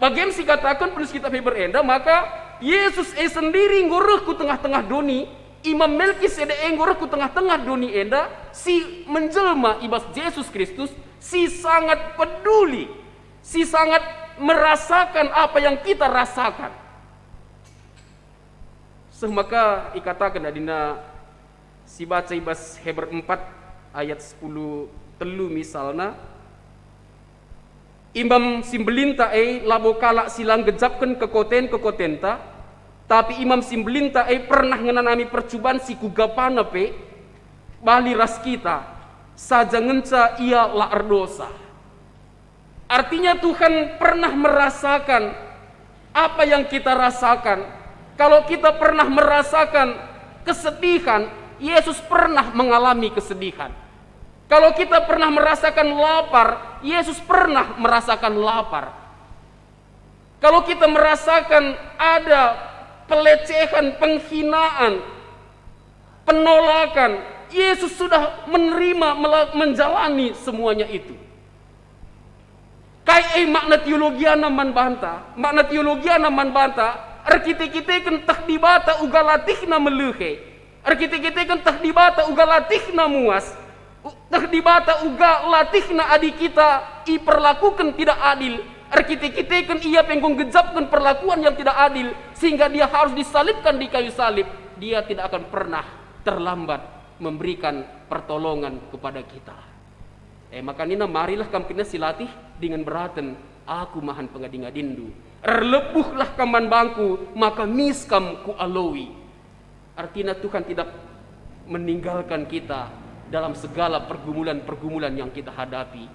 Bagaimana si katakan penulis kitab Hebrew enda maka Yesus sendiri ngoreh ku tengah-tengah doni Imam Melkisedek ngoreh ku tengah-tengah doni enda si menjelma ibas Yesus Kristus si sangat peduli si sangat merasakan apa yang kita rasakan. Semaka ikatakan adina si baca ibas Hebrew 4 ayat 10 telu misalna imam simbelinta labo kalak silang gejapkan kekotenta tapi imam simbelinta pernah ngenanami percubaan si kugapana bali ras kita saja ngenca ia la erdosa Artinya Tuhan pernah merasakan apa yang kita rasakan. Kalau kita pernah merasakan kesedihan, Yesus pernah mengalami kesedihan. Kalau kita pernah merasakan lapar, Yesus pernah merasakan lapar. Kalau kita merasakan ada pelecehan, penghinaan, penolakan, Yesus sudah menerima, menjalani semuanya itu. Kai makna teologiana man banta, makna teologiana man banta, arkite-kite kan tah dibata uga latihna meluhe, arkite-kite kan tah dibata uga latihna muas, tah dibata uga latihna adik kita iperlakukan tidak adil, arkite-kite kan ia penggong gejapkan perlakuan yang tidak adil, sehingga dia harus disalibkan di kayu salib. Dia tidak akan pernah terlambat memberikan pertolongan kepada kita. Makanya marilah kampina silatih dengan beratan aku mahan pengadingadindu. Erlepuhlah kaman bangku maka miskam ku alowi. Artinya Tuhan tidak meninggalkan kita dalam segala pergumulan-pergumulan yang kita hadapi.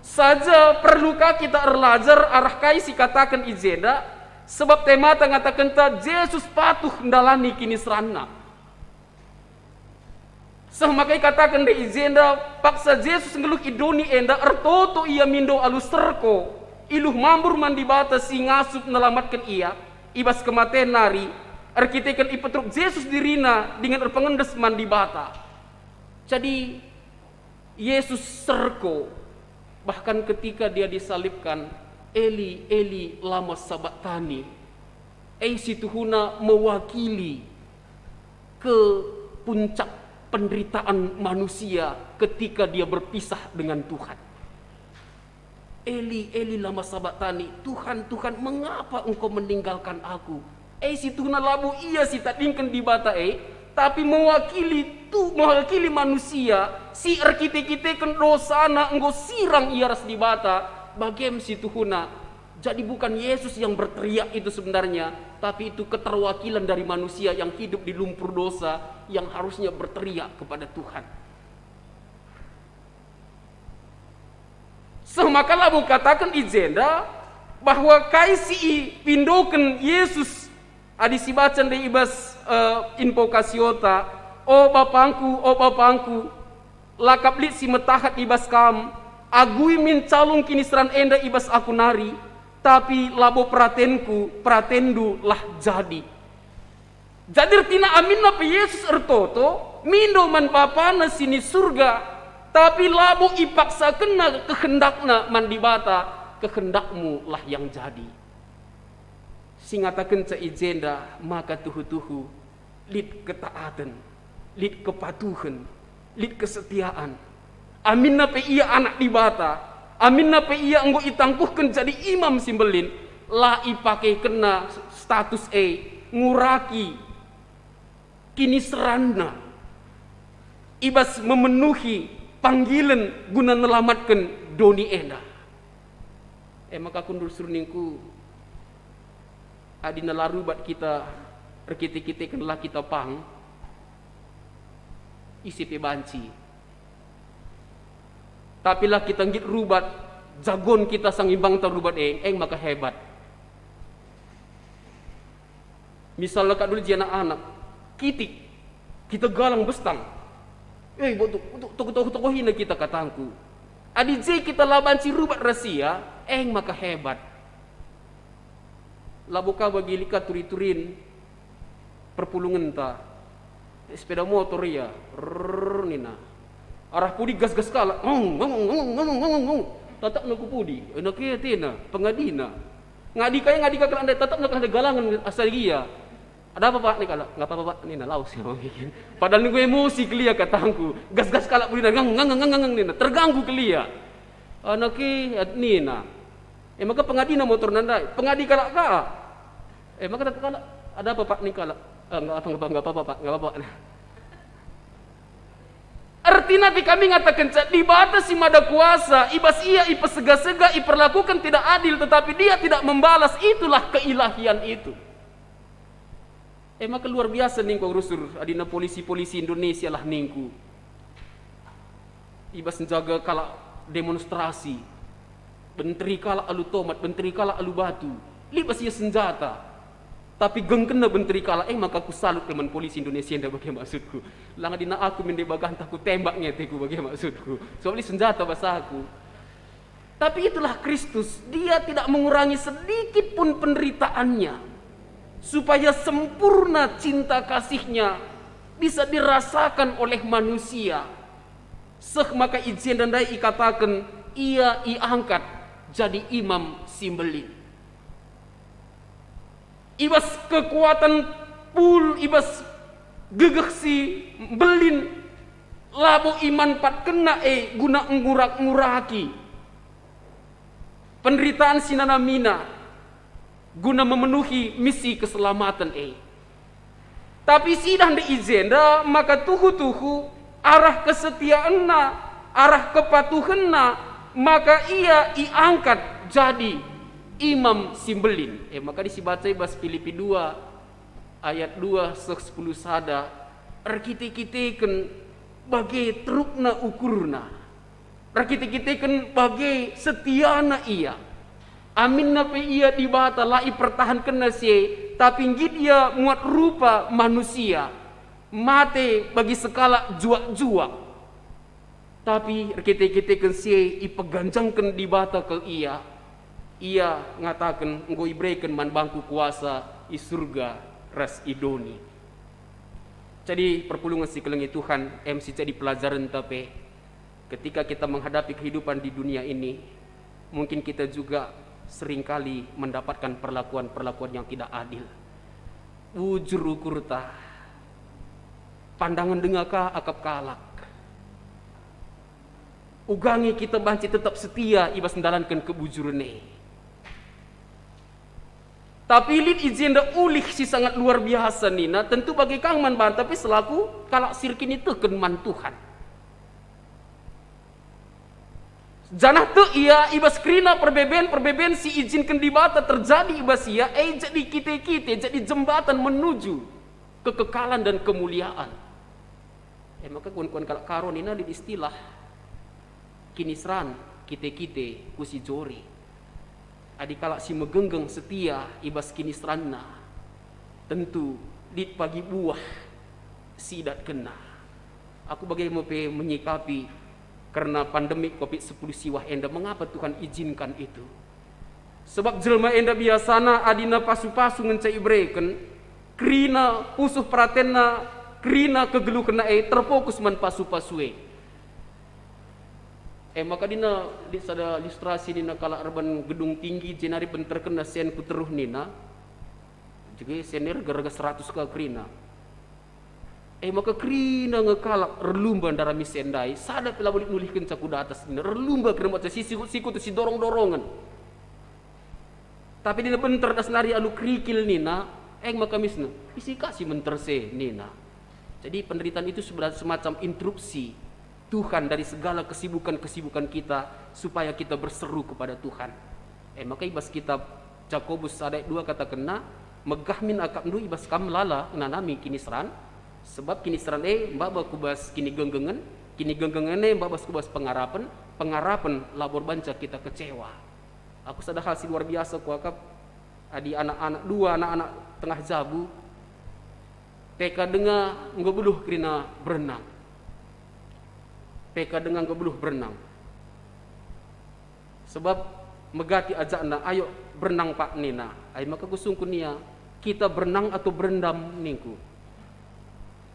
Saja perlukah kita erlajar arah kaisi katakan izeda, sebab tema ngatakan ta Yesus patuh ndalani kini serana. Semakai katakan de izenda paksa Yesus ngeluh idoni enda ertoto ia mindo alus serko iluh mambur mandi bata si ngasup nelamatkan ia ibas kematian nari arkitekan ipetruk Yesus dirina dengan erpengendes mandi bata. Jadi Yesus serko bahkan ketika dia disalibkan, Eli Eli lama sabatani, situhuna mewakili ke puncak penderitaan manusia ketika dia berpisah dengan Tuhan. Eli Eli lama sabatani, Tuhan Tuhan mengapa engkau meninggalkan aku? Situhuna labu ia si tadingkan di bata tapi mewakili manusia si arkite-kite kan dosana engkau sirang ia ras di bata bagem situhuna. Jadi bukan Yesus yang berteriak itu sebenarnya, tapi itu keterwakilan dari manusia yang hidup di lumpur dosa yang harusnya berteriak kepada Tuhan. Semakalah mau katakan izenda bahwa kaisi pindoken Yesus adisi bacan de ibas invokasiota o bapangku lakap lit si metahat ibas kam agui min calung kinisran enda ibas aku nari tapi labo pratendu lah jadi. Jadi tina amin na pe Yesus ertoto mindo man papana sini surga tapi labo ipaksa kena kehendakna man dibata kehendakmu lah yang jadi. Singatakan ca ijenda maka tuhu-tuhu lid ketaatan, lid kepatuhan, lid kesetiaan. Amin na pe ia anak dibata. Amin na pe iya enggo itangkuhkeun jadi imam simbelin lah ipake kena status nguraki kini serana ibas memenuhi panggilan guna nelamatkan doni enda. Maka kundur surningku adina larubat kita rekite-kite kenlah kita pang isi pe banci. Tapi lah kita ngit rubat jagon kita sang imbang tar rubat maka hebat. Misalnya kak dulu jana anak kitik kita galang bestang tokoh hina kita katangku adi je kita laban si rubat rasia maka hebat. Labuka bagi lika turi-turin perpulungan ta sepeda motor ya nina arah pudi gas-gas kala tatak na kupudi enak ya tina pengadina ngadi kaya kalau anda tatak nak ada galangan asal dia ada apa pak nih kala nggak apa-apa pak nina laus ya mungkin padahal nih gue emosi kelia katangku gas-gas kala pudi ngang nina terganggu kelia anak nina maka pengadina motor nanda pengadi kala ka maka tatak kala ada apa pak nih kala nggak apa-apa Artinya kami ngatakan di batas si mada kuasa ibas ia ipesega-sega iperlakukan tidak adil tetapi dia tidak membalas, itulah keilahian itu. Maka luar biasa ningku rusur adina polisi-polisi Indonesia lah ningku ibas menjaga kala demonstrasi benteri kala alu tomat, benteri kala alu batu, libas ia senjata. Tapi gengkena benteri kala, maka ku salut teman polisi Indonesia ndak bagai maksudku. Langa dina aku mende bagantah ku tembaknya teku bagai maksudku. Soalnya senjata bahasa aku. Tapi itulah Kristus, dia tidak mengurangi sedikit pun penderitaannya, supaya sempurna cinta kasihnya bisa dirasakan oleh manusia. Maka izin dan dai ikatakan, ia iangkat jadi imam simbelin. Ibas kekuatan pul, ibas gegeh si belin, labu iman pat kena guna ngurak-nguraki penderitaan sinanamina guna memenuhi misi keselamatan Tapi sidang diizenda maka tuhu-tuhu arah kesetiaanna, arah kepatuhanna, maka ia diangkat jadi imam simbelin. Maka disibaca bahas Filipi 2 ayat 2 10 sada arkite-kiteken bagai trukna ukurna, arkite-kiteken bagai setiana ia. Amin nape ia dibata lai pertahankan nasi, tapi ngid ia muat rupa manusia, mate bagi sekala juak-juak. Tapi arkite-kiteken si ipeganjangkan dibata ke ia ngatakan engkau ibrekan man bangku kuasa i surga ras idoni. Jadi perpulungan si kelengi Tuhan MC jadi pelajaran tapi ketika kita menghadapi kehidupan di dunia ini, mungkin kita juga seringkali mendapatkan perlakuan-perlakuan yang tidak adil. Wujur ukurta pandangan dengaka akap kalak. Ugangi kita banci tetap setia ibas mendalankan kebujurane. Tapi lid izin da ulih si sangat luar biasa nina, tentu bagi kang man ban tapi selaku kalak sirkin itu man Tuhan. Janah tu ia ibas krina perbeben si izinkan dibata terjadi ibas ia jadi kita jadi jembatan menuju kekekalan dan kemuliaan. Maka kuan-kuan kalak karon nina di istilah kinisran kita kusi jori. Adi kalak si megenggeng setia ibas kinisranna, tentu dit pagi buah sidat kena. Aku bagaimana menyikapi karena pandemi COVID-10 siwah enda, mengapa Tuhan izinkan itu? Sebab jelma enda biasana adina pasu-pasu ngencai ibreken, krina pusuh pratenna, krina kegeluh kena terfokus man pasu-pasue. Maka dina sada ilustrasi dina kala arban gedung tinggi jenari ben terkena sen ku teruh nina. Juga senir gara-gara 100 ka krina. Maka krina ngekalak relumba ndara misendai, sada pila boleh nulihkeun cakuda atas dina relumba kena macam siku tu si dorong-dorongan. Tapi dina bentar dasnari alu krikil nina, maka misna isi kasih menterse nina. Jadi penderitaan itu sebenarnya semacam interupsi Tuhan dari segala kesibukan-kesibukan kita supaya kita berseru kepada Tuhan. Maka ibas kitab Jakobus adayat 2 kata kena megah min akap nu ibas kam lala nanami kinisran, sebab kinisran mbak kubas kini genggengan mbak kubas pengarapan labor banca kita kecewa. Aku sadar hal si luar biasa ku akap adi anak-anak dua anak-anak tengah jabu teka dengar ngobuluh krina berenang. Peka dengan kebeluh berenang. Sebab megati ajakna ayo berenang pak nina. Maka kusungku nia kita berenang atau berendam ningku.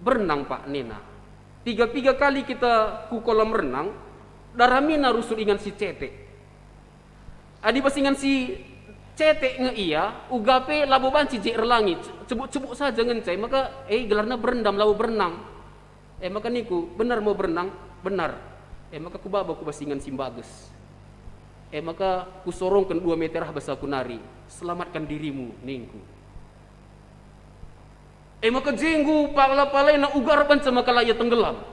Berenang pak nina. 3 kali kita ku kolam renang, daramina rusul ingan si cetek. Adi basingan si cetek nge iya, ugape labo banci je erlangi, cebuk-cebuk saja ngencai, maka gelarna berendam labo berenang. Maka niku benar mau berenang, benar. Maka ku baba ku basingan simbages. Maka ku sorongkan 2 meter bahasa kunari, selamatkan dirimu ningku. Maka jenggu pala-palai na ugar banca makalaya tenggelam.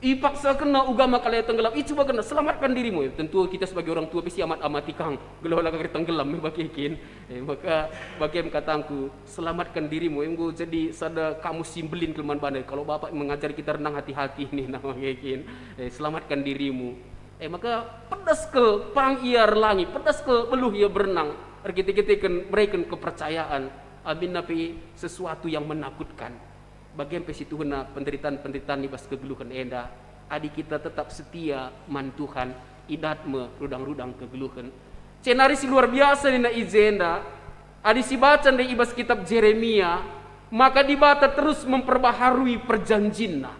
Ipaksa kena uga makalaya tenggelam. Coba kena selamatkan dirimu. Tentu kita sebagai orang tua bisi amat amati kang gelau lagi tenggelam bagikin. Maka bagian katangku selamatkan dirimu. Engko jadi sada kamu simbelin kelemahan bandai. Kalau bapak mengajari kita renang hati-hati nih nama bagikin. Selamatkan dirimu. Maka pedas ke pang ia relangi, pedas ke beluh ia berenang. Kita berikan kepercayaan abin napi sesuatu yang menakutkan. Bagian pesituhuna penderitaan ibas kegeluhan enda. Adik kita tetap setia man Tuhan, idatme rudang-rudang kegeluhan. Cenari si luar biasa nina izenda. Adi si baca dari ibas kitab Jeremia, maka dibata terus memperbaharui perjanjinna.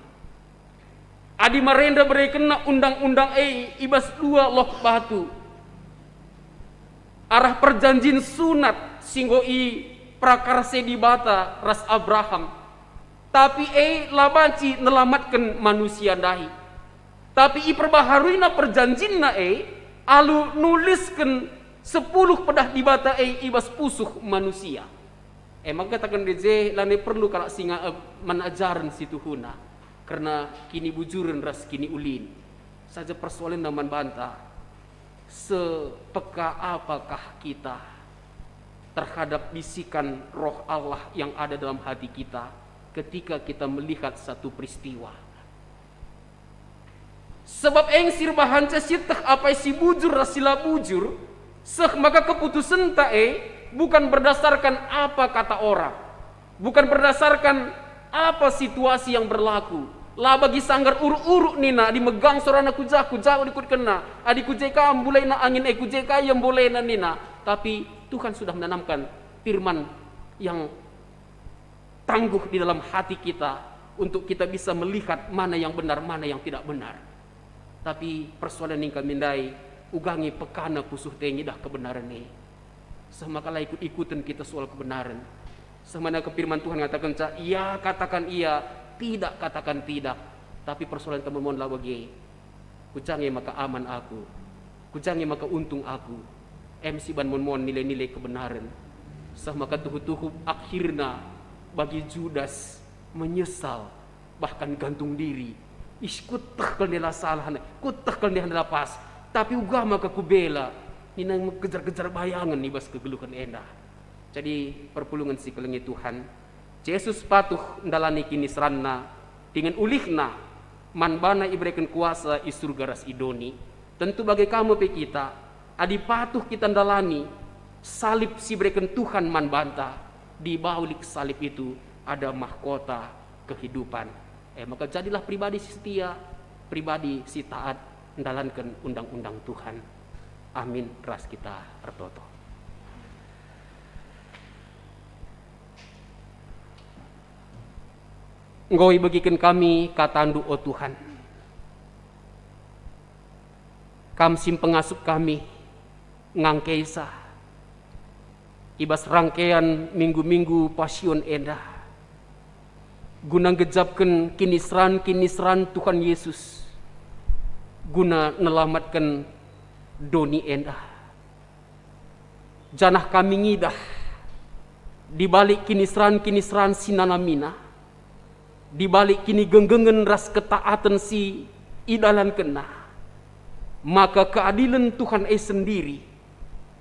Adi marenda berekena undang-undang ibas dua loh batu. Arah perjanjin sunat singgoi prakarse dibata ras Abraham. Tapi labanci nelamatkan manusia dahi. Tapi perbaharui na perjanjinna alu nuliskan 10 pedah dibata ibas pusuh manusia. Maka katakan DJ lane perlu kalau singa manajaran situhuna. Karena kini bujuran ras kini ulin. Saja persoalan naman banta. Sepeka apakah kita terhadap bisikan roh Allah yang ada dalam hati kita ketika kita melihat satu peristiwa. Sebab sir bahanca sitah apa si bujur rasila bujur, maka keputusan bukan berdasarkan apa kata orang, bukan berdasarkan apa situasi yang berlaku. Lah bagi sanggar uruk-uruk nina dimegang sorana kujaku jauh dikut kena, adiku jeka ambulai na angin jeka yang boleh na nina. Tapi Tuhan sudah menanamkan firman yang tangguh di dalam hati kita untuk kita bisa melihat mana yang benar, mana yang tidak benar. Tapi persoalan yang kami mindai ugangi pekana pusuh tengi dah kebenaran ini. Semakala ikut-ikutan kita soal kebenaran. Semana ke firman Tuhan katakan iya katakan iya, tidak katakan tidak. Tapi persoalan teman mohon lah bagi kucangi maka aman aku, kucangi maka untung aku. MC ban mohon nilai-nilai kebenaran. Semaka tuhu-tuhu akhirna bagi Judas menyesal bahkan gantung diri. Kutah kalau dia salah, kutah kalau dia pas. Tapi uga maka kubela, nina kejar-kejar bayangan nih bas kegeluhan endah. Jadi perpulungan si kelengi Tuhan, Yesus patuh ndalani kini seranna dengan ulihna manbana iberikan kuasa i surga ras idoni. Tentu bagi kamu pe kita, adi patuh kita ndalani salib si berikan Tuhan manbanta. Di balik salib itu ada mahkota kehidupan. Maka jadilah pribadi setia, pribadi si taat menjalankan undang-undang Tuhan. Amin. Ras kita artoto. Engkau bagikan kami katandu o Tuhan. Kamsim pengasup kami ngangkeisa. Ibas rangkaian minggu-minggu pasion endah. Guna gejapkan kinisran Tuhan Yesus. Guna nelamatkan doni endah. Janah kami ngidah. Dibalik kinisran sinanamina. Dibalik kini genggengen ras ketaatan si idalan kena. Maka keadilan Tuhan sendiri.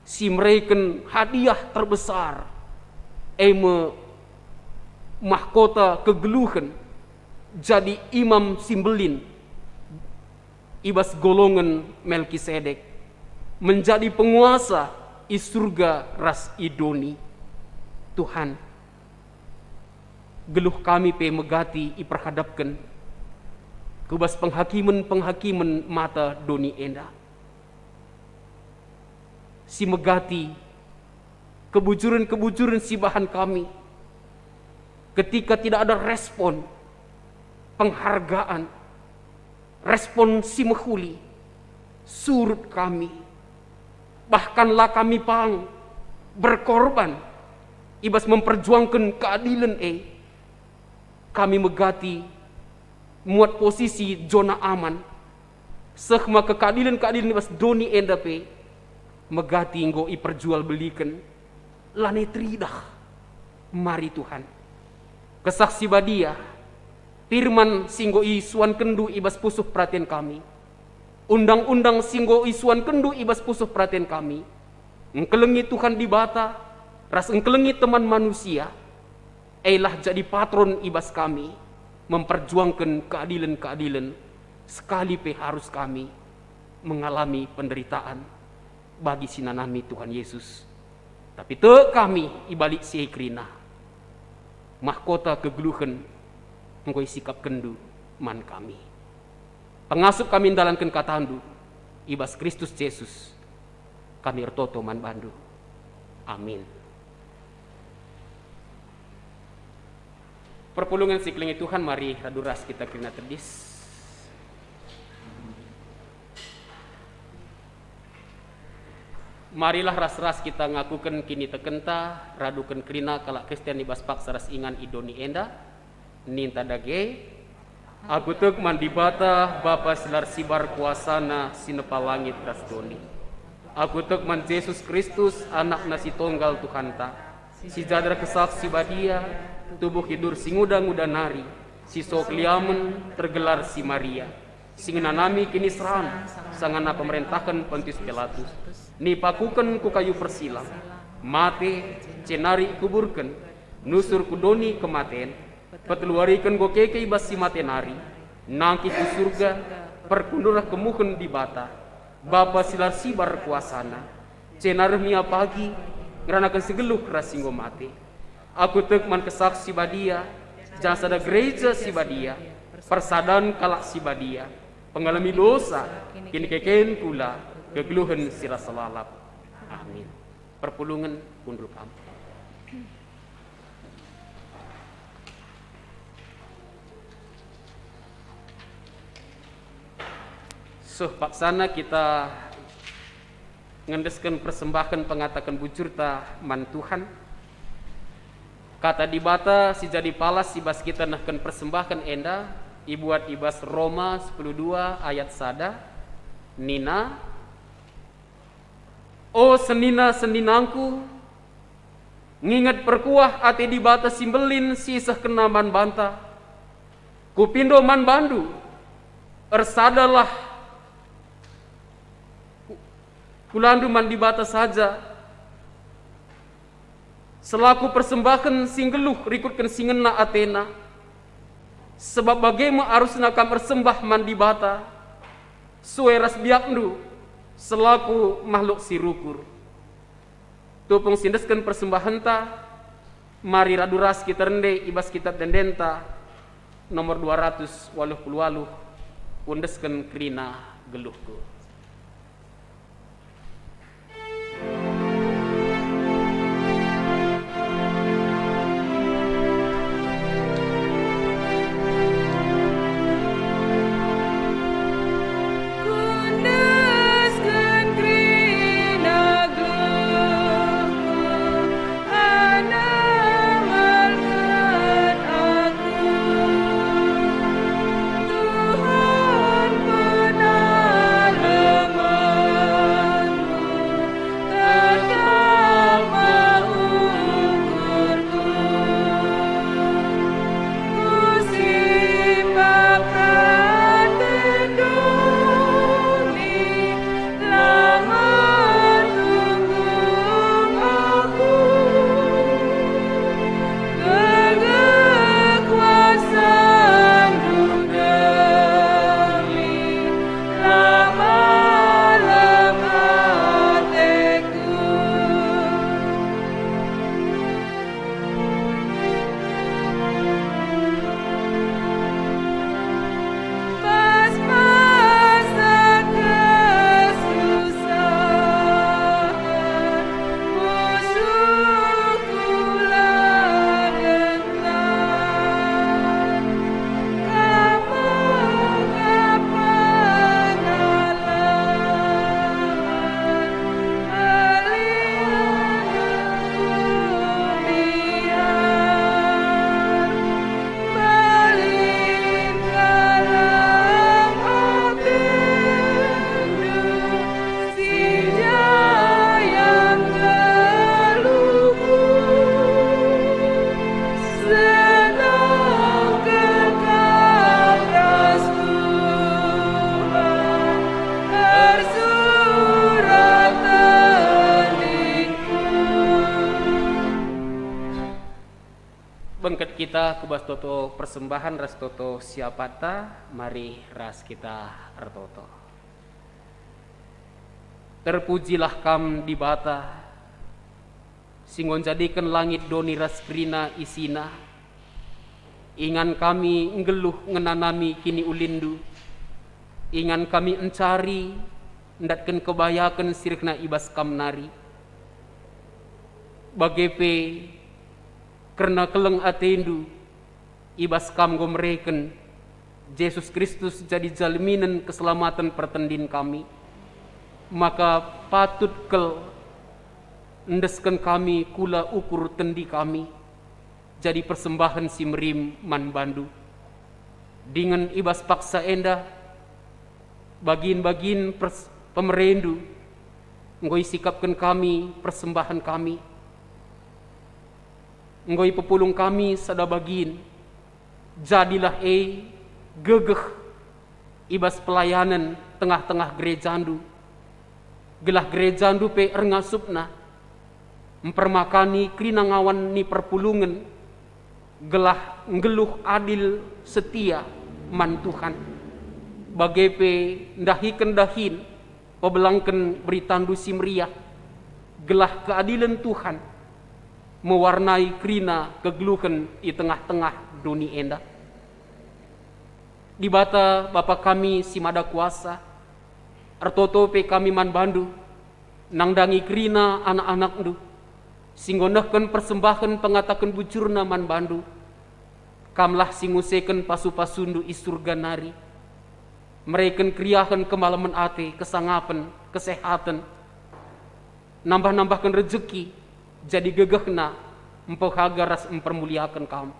Si mereken hadiah terbesar. Mahkota kegeluhan jadi imam simbelin ibas golongan Melkisedek menjadi penguasa i surga ras idoni. Tuhan geluh kami pe megati i perhadapkan kubas penghakiman mata doni enda si megati kebujuran si bahan kami. Ketika tidak ada respon penghargaan, respon si mehuli, surut kami, bahkanlah kami pang berkorban, ibas memperjuangkan keadilan kami megati muat posisi zona aman, maka keadilan ibas doni endape, megati nggo iperjual belikan, lane tridah, mari Tuhan. Kesaksi badia, firman singgo isuan kendu ibas pusuh perhatian kami. Undang-undang singgo isuan kendu ibas pusuh perhatian kami. Engkelengi Tuhan di bata, ras engkelengi teman manusia. Eilah jadi patron ibas kami, memperjuangkan keadilan-keadilan. Sekali pe harus kami mengalami penderitaan bagi sinanami Tuhan Yesus. Tapi te kami ibalik si krina mahkota kegeluhan ngoi sikap kendu man kami. Pengasup kami dalankan katandu ibas Kristus Yesus kami ertoto man bandu. Amin. Perpulungan siklingi Tuhan, mari raduras kita krina terdis. Marilah ras-ras kita ngakukan kini tekenta radukan krina kalak Kristen ibas paksa ras ingan idoni enda ninta dage aku tek mandibata Bapa silar sibar kuasana sinepa langit ras doni aku tek man Yesus Kristus anak nasi tunggal Tuhan ta si jadra kesaksi badia tubuh hidur singuda-nguda nari si sokliamen tergelar si Maria singenanami kini seran sangana pemerintahkan Pontius Pilatus ni pakukan ku kayu persilang mate cenari kuburkan nusur kudoni kematen peteluarikan go keke ibas si matenari nangki ku surga perkundurah kemuhen di bata Bapa silar sibar kuasana cenareh mia pagi ngeranakan segeluh rasinggo mate aku tek man kesaksi badia jasada gereja si badia persadan kalak si badia pengalami dosa kini keken pula kegeluhan sira selalap. Amin. Perpulungan kundul kamu. Paksana kita ngendeskan persembahan pengatakan bujur ta man Tuhan. Kata dibata si jadi palas si bas kita nahkan persembahan enda ibuat ibas Roma 10:2 ayat sada Nina oh senina-seninangku ngingat perkuah ate dibata simbelin sisah kena man banta kupindo man bandu ersadalah kulandu man dibata saja selaku persembahan singgeluh rikutkan singena Athena sebab bagaimana harusnya kam persembah man dibata sueras biaknu selaku makhluk sirukur tupung sindeskan persembahan ta mari raduras kita rende ibas kitab dendenta nomor 288 undeskan krina geluhku. Bengket kita kubas toto persembahan ras toto siapata mari ras kita ertoto. Terpujilah kam di bata, singon jadikan langit doni ras krina isina. Ingan kami nggeluh ngenanami kini ulindu. Ingan kami encari, ndatken kebayakan sirikna ibas kam nari. Bagepe, karena keleng atendu, ibas kam gomreken, Yesus Kristus jadi jalminan keselamatan pertendin kami. Maka patut kel endeskan kami kula ukur tendi kami, jadi persembahan si merim man bandu. Dengan ibas paksa enda, bagin-bagin pemerendu, ngoi sikapkan kami persembahan kami. Ngoi pepulung kami sada bagin, jadilah gegeh ibas pelayanan tengah-tengah gerejandu. Gelah gerejandu pe ergasupna, mempermakani krina ngawan ni perpulungan, gelah nggeluh adil setia man Tuhan. Bagepe ndahiken dahin, pebelangken beritandu simriah, gelah keadilan Tuhan, mewarnai krina kegeluhan di tengah-tengah dunia enda. Di bata Bapa kami si mada kuasa, artoto pe kami man bandu, nangdangi krina anak-anak du, singgonahkan persembahan pengatakan bujurna man bandu, kamlah singuseken pasu-pasundu isurga nari, mereken kriahan kemalaman ate, kesangapan, kesehatan, nambah-nambahkan rezeki, jadi gegehna empohaga ras mempermuliakan kamu.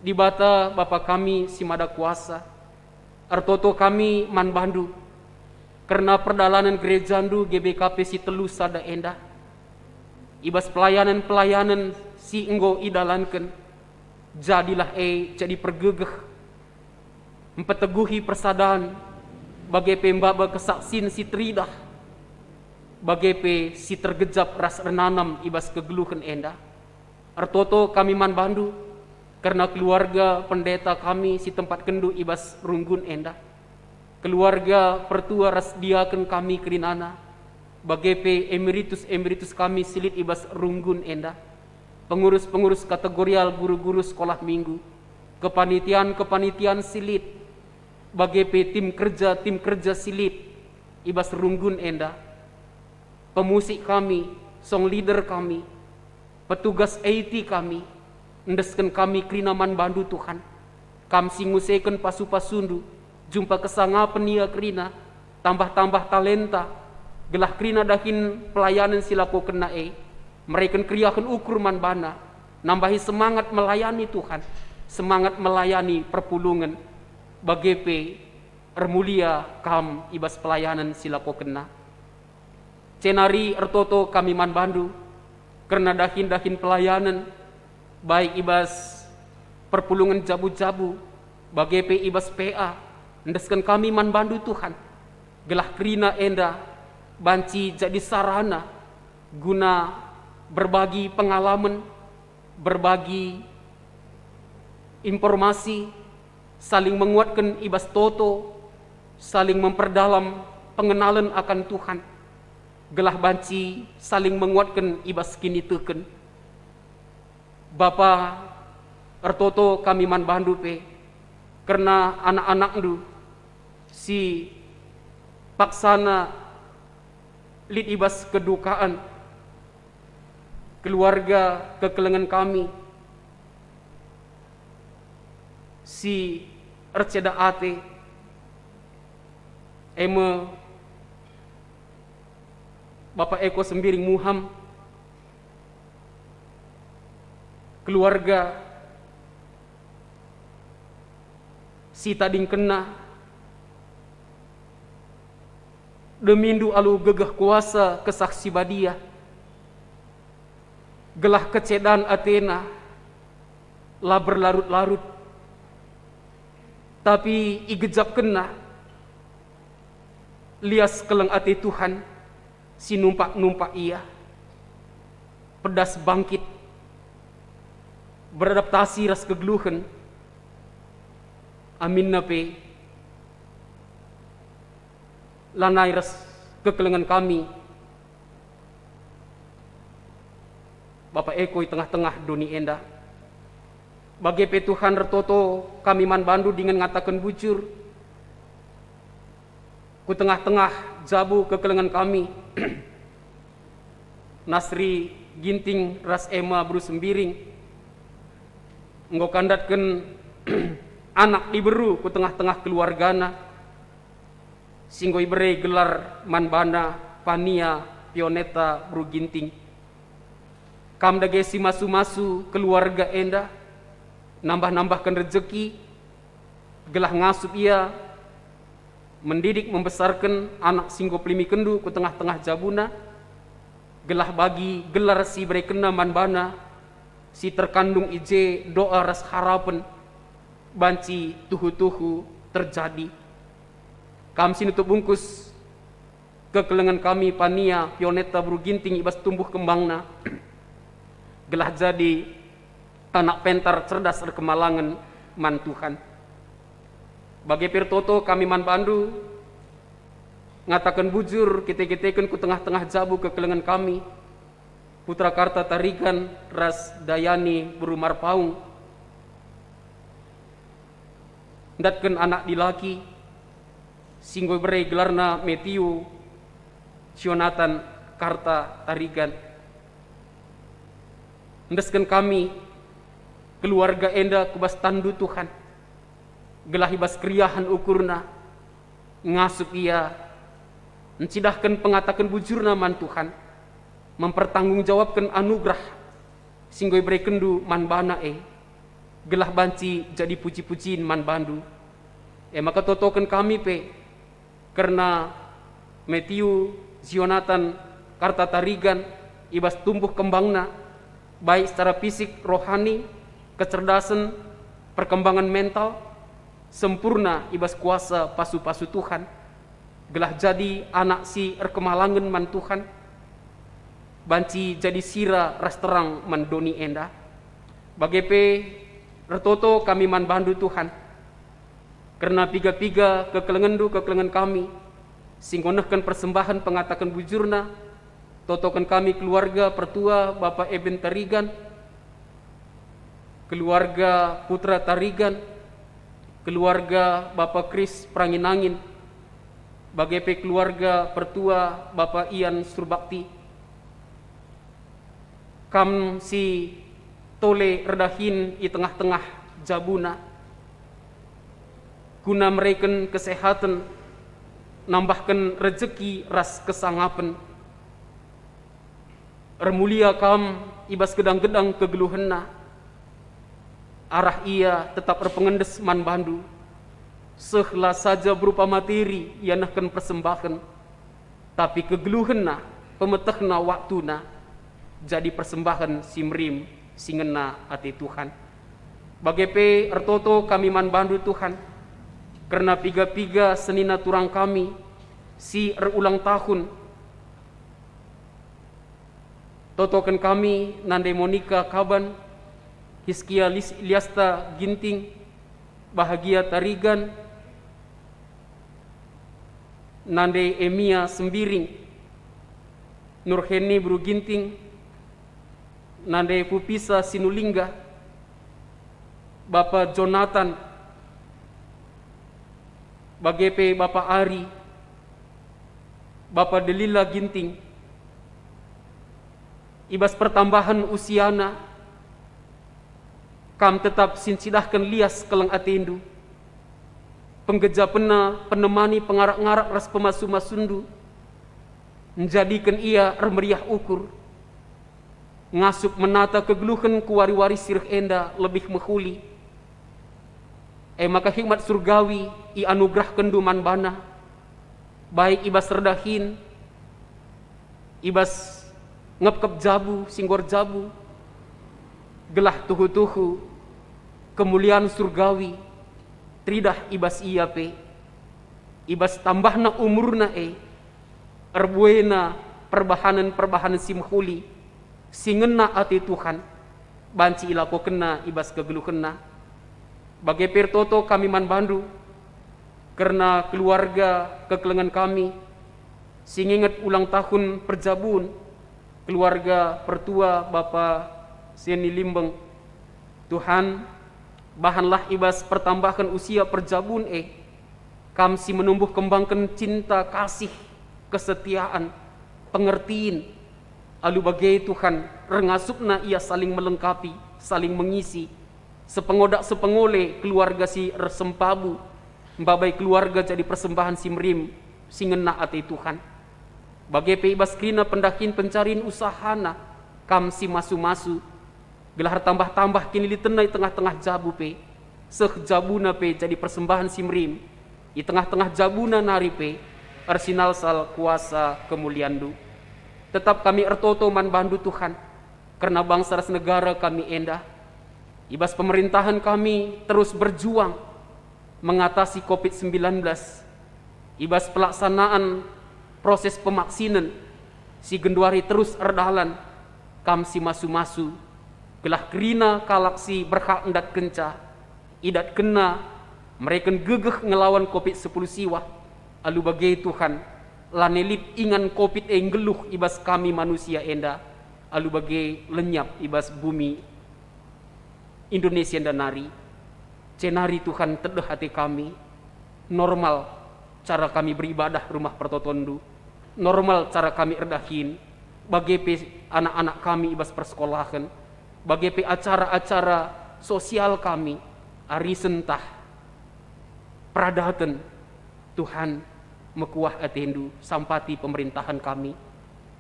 Di bata Bapa kami si mada kuasa, artoto kami man bandu, karena perdalanan gerejandu GBKP si telu sada endah, ibas pelayanan-pelayanan si enggo idalankan, jadilah jadi pergegeh, mempeteguhi persadaan, bagai pembaba kesaksin si teridah, bagai si tergejap ras renanam ibas kegeluhan endah. Artoto kami man bandu, karena keluarga pendeta kami si tempat kendu ibas runggun endah. Keluarga pertua ras diaken kami kerinana, bagai emeritus kami silit ibas runggun endah. Pengurus-pengurus kategorial guru-guru sekolah minggu, kepanitiaan silit, bagai tim kerja silit ibas runggun endah. Pemusik kami, song leader kami, petugas IT kami, endeskan kami krinaman bandu Tuhan. Kam singuseken pasu-pasundu, jumpa kesangapan nia krina, tambah-tambah talenta, gelah krina dahin pelayanan silako kena mereka kriakan ukur man bana, nambahi semangat melayani Tuhan, semangat melayani perpulungan, bagepe ermulia kam ibas pelayanan silako kena. Cenari ertoto kami man bandu, karena dahin pelayanan, baik ibas perpulungan jabu-jabu, bagepe ibas PA, endeskan kami man bandu Tuhan, gelah krina enda, banci jadi sarana, guna berbagi pengalaman, berbagi informasi, saling menguatkan ibas toto, saling memperdalam pengenalan akan Tuhan, gelah banci saling menguatkan ibas kini teken. Bapa ertoto kami man bandu pe, karena anak-anak du si paksana lid ibas kedukaan, keluarga kekelengan kami si erceda ate eme Bapak Eko Sembiring Muham, keluarga si tading kena demindu alu gegah kuasa kesaksi badia, gelah kecedan Athena lah berlarut-larut, tapi igejap kena lias keleng ati Tuhan si numpak-numpak ia pedas bangkit, beradaptasi ras kegeluhan. Amin nape lanai ras kekelengan kami. Bapak Eko di tengah-tengah doni enda. Bagi Tuhan retoto kami man bandu dengan ngatakan bujur. Ku tengah-tengah jabu kekelengan kami. Nasri ginting ras ema bru sembiring. Engkau kandatkan anak diberu ku tengah-tengah keluargana. Singgoi bere gelar manbana pania pioneta bru ginting. Kam dagesi masu-masu keluarga enda. Nambah-nambahkan rezeki. Gelah ngasup ia. Mendidik membesarkan anak singgo pelimi kendu ku tengah-tengah jabuna. Gelah bagi gelar si berekena manbana. Si terkandung ije doa ras harapan. Banci tuhu-tuhu terjadi. Kami sini tuh bungkus kekelengan kami pania pioneta bru ginting ibas tumbuh kembangna. Gelah jadi anak pentar cerdas kemalangan man Tuhan. Bagi pirtoto kami man bandu ngatakan bujur kita-kitakan ku tengah-tengah jabu kekelengan kami. Putra Karta Tarigan ras Dayani bru Marpaung. Ndatkan anak dilaki singgo bere gelarna Metiu Sionatan Karta Tarigan. Ndeskan kami keluarga enda kubas tandu Tuhan. Gelah ibas kriahan ukurna ngasup ia mencidahkan pengatakan bujurna man Tuhan. Mempertanggungjawabkan anugerah singgoi bere kendu man bana gelah banci jadi puji-pujiin man bandu. Maka totokan kami karena Metiu Zionatan Karta Tarigan ibas tumbuh kembangna baik secara fisik, rohani, kecerdasan, perkembangan mental sempurna ibas kuasa pasu-pasu Tuhan. Gelah jadi anak si erkemalangan man Tuhan. Banci jadi sira ras terang man doni enda. Bagi retoto kami man bandu Tuhan. Karena piga-piga kekelengan kami. Singgonehkan persembahan pengatakan bujurna. Totokan kami keluarga pertua Bapak Eben Tarigan. Keluarga Putra Tarigan. Keluarga Bapak Kris Pranginangin. Bagi keluarga pertua Bapak Ian Surbakti. Kam si tole redahin di tengah-tengah jabuna. Guna mereken kesehatan, nambahkan rezeki ras kesangapan. Remulia kam ibas gedang-gedang kegeluhenna. Arah ia tetap berpengendes man bandu. Sehla saja berupa materi yanahkan persembahan. Tapi kegeluhenna, pemetehna waktuna. Jadi persembahan simrim singena ati Tuhan. Bagi ertoto kami man bandu Tuhan. Karena piga-piga senina turang kami si ulang tahun. Totokan kami Nande Monika Kaban, Hiskia Liasta Ginting, Bahagia Tarigan, Nande Emia Sembiring, Nurheni Bru Ginting, Nande Pupisa Sinulingga, Bapak Jonathan, Bagepe Bapak Ari, Bapak Delila Ginting, ibas pertambahan usiana, kam tetap sincidahkan lias kelang atendu, penggeja pena penemani pengarak-ngarak ras pemasu-masundu, menjadikan ia remeriah ukur, ngasup menata kegeluhan kuwari-wari sirih enda lebih mehuli. Maka hikmat surgawi i anugerah kenduman bana, baik ibas redahin, ibas ngep-kep jabu, singgor jabu, gelah tuhu-tuhu, kemuliaan surgawi, tridah ibas iya ibas tambahna umurna erbuena perbahanan simhuli, singena ati Tuhan, banci ilako kena ibas kegeluhena. Bagi pirtoto kami man bandu, karena keluarga kekelengan kami, singingat ulang tahun perjabun keluarga pertua Bapa Seni Limbeng. Tuhan, bahanlah ibas pertambahan usia perjabun kamsi menumbuh kembangkan cinta, kasih, kesetiaan, pengertian. Alu bagai Tuhan, rengasupna ia saling melengkapi, saling mengisi. Sepengodak sepengole keluarga si resempabu, babai keluarga jadi persembahan si merim, singena ate Tuhan. Bagai peibas krina pendakin pencarian usahana, kam si masu-masu, gelar tambah-tambah kini ditenai tengah-tengah jabu pe, seh jabuna pe jadi persembahan si merim, di tengah-tengah jabuna nari pe, arsinal sal kuasa kemuliandu. Tetap kami ertoto man bandu Tuhan, karena bangsa ras negara kami endah. Ibas pemerintahan kami terus berjuang mengatasi COVID-19. Ibas pelaksanaan proses pemaksinan si genduari terus erdalan kam si masu-masu gelah kerina kalaksi berhak endat kenca idat kena mereka gegeh ngelawan COVID-10 siwah. Alu bagai Tuhan lanelip ingan COVID geluh ibas kami manusia enda. Alu bagai lenyap ibas bumi Indonesia dan nari. Cenari Tuhan teduh hati kami. Normal cara kami beribadah rumah pertotondu. Normal cara kami erdahin. Bagi anak-anak kami ibas persekolahan. Bagi acara-acara sosial kami. Ari sentah. Pradatan. Tuhan mekuah atendu sampati pemerintahan kami.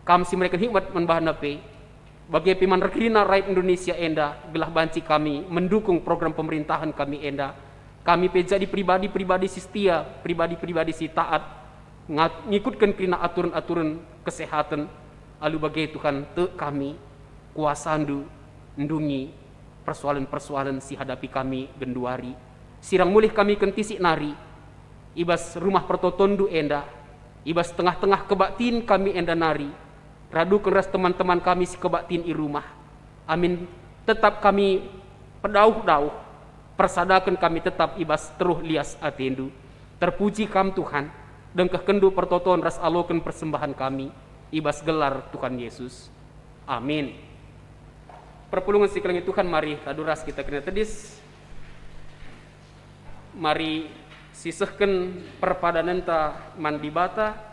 Kami si mereka hikmat membahana pe. Bagi piman rekrina rakyat Indonesia enda gelah banci kami mendukung program pemerintahan kami enda. Kami pe jadi pribadi-pribadi si setia, pribadi-pribadi si taat, ngikutkan krina aturan-aturan kesehatan. Alu bagai Tuhan te kami kuasandu ndungi persoalan-persoalan si hadapi kami genduari. Sirang mulih kami kentisik nari. Ibas rumah pertotondu enda, ibas tengah-tengah kebaktin kami enda nari. Radu keras teman-teman kami si kebaktin i rumah. Amin. Tetap kami pedauh-dauh. Persadakan kami tetap ibas teruh lias atendu. Terpuji kam Tuhan. Dengkeh kendu pertoton ras alokan persembahan kami. Ibas gelar Tuhan Yesus. Amin. Perpulungan si kelengi Tuhan, mari radu ras kita kena tedis. Mari sisehken perpadananta mandibata.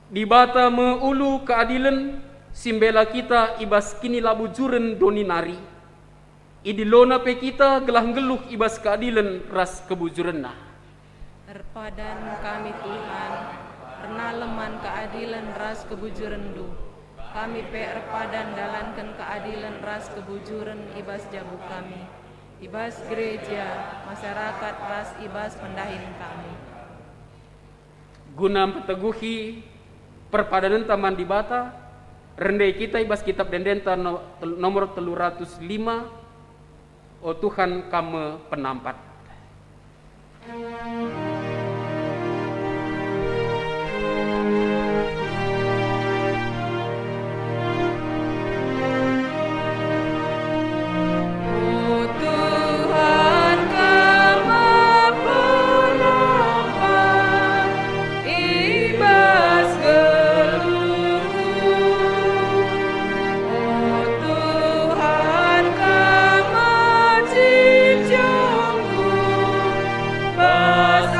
Dibata meulu keadilan simbela kita ibas kini labu juren doni nari. Idilona pe kita gelah geluh ibas keadilan ras kebujurenna. Terpadan kami Tuhan, pernah leman keadilan ras kebujurendu. Kami pe erpadan dalankan keadilan ras kebujuren ibas jabu kami. Ibas gereja, masyarakat ras ibas pendahin kami. Guna peteguhi perpadanan taman dibata, rendai kita ibas kitab dendenta nomor 305, o Tuhan kami penampat. Pas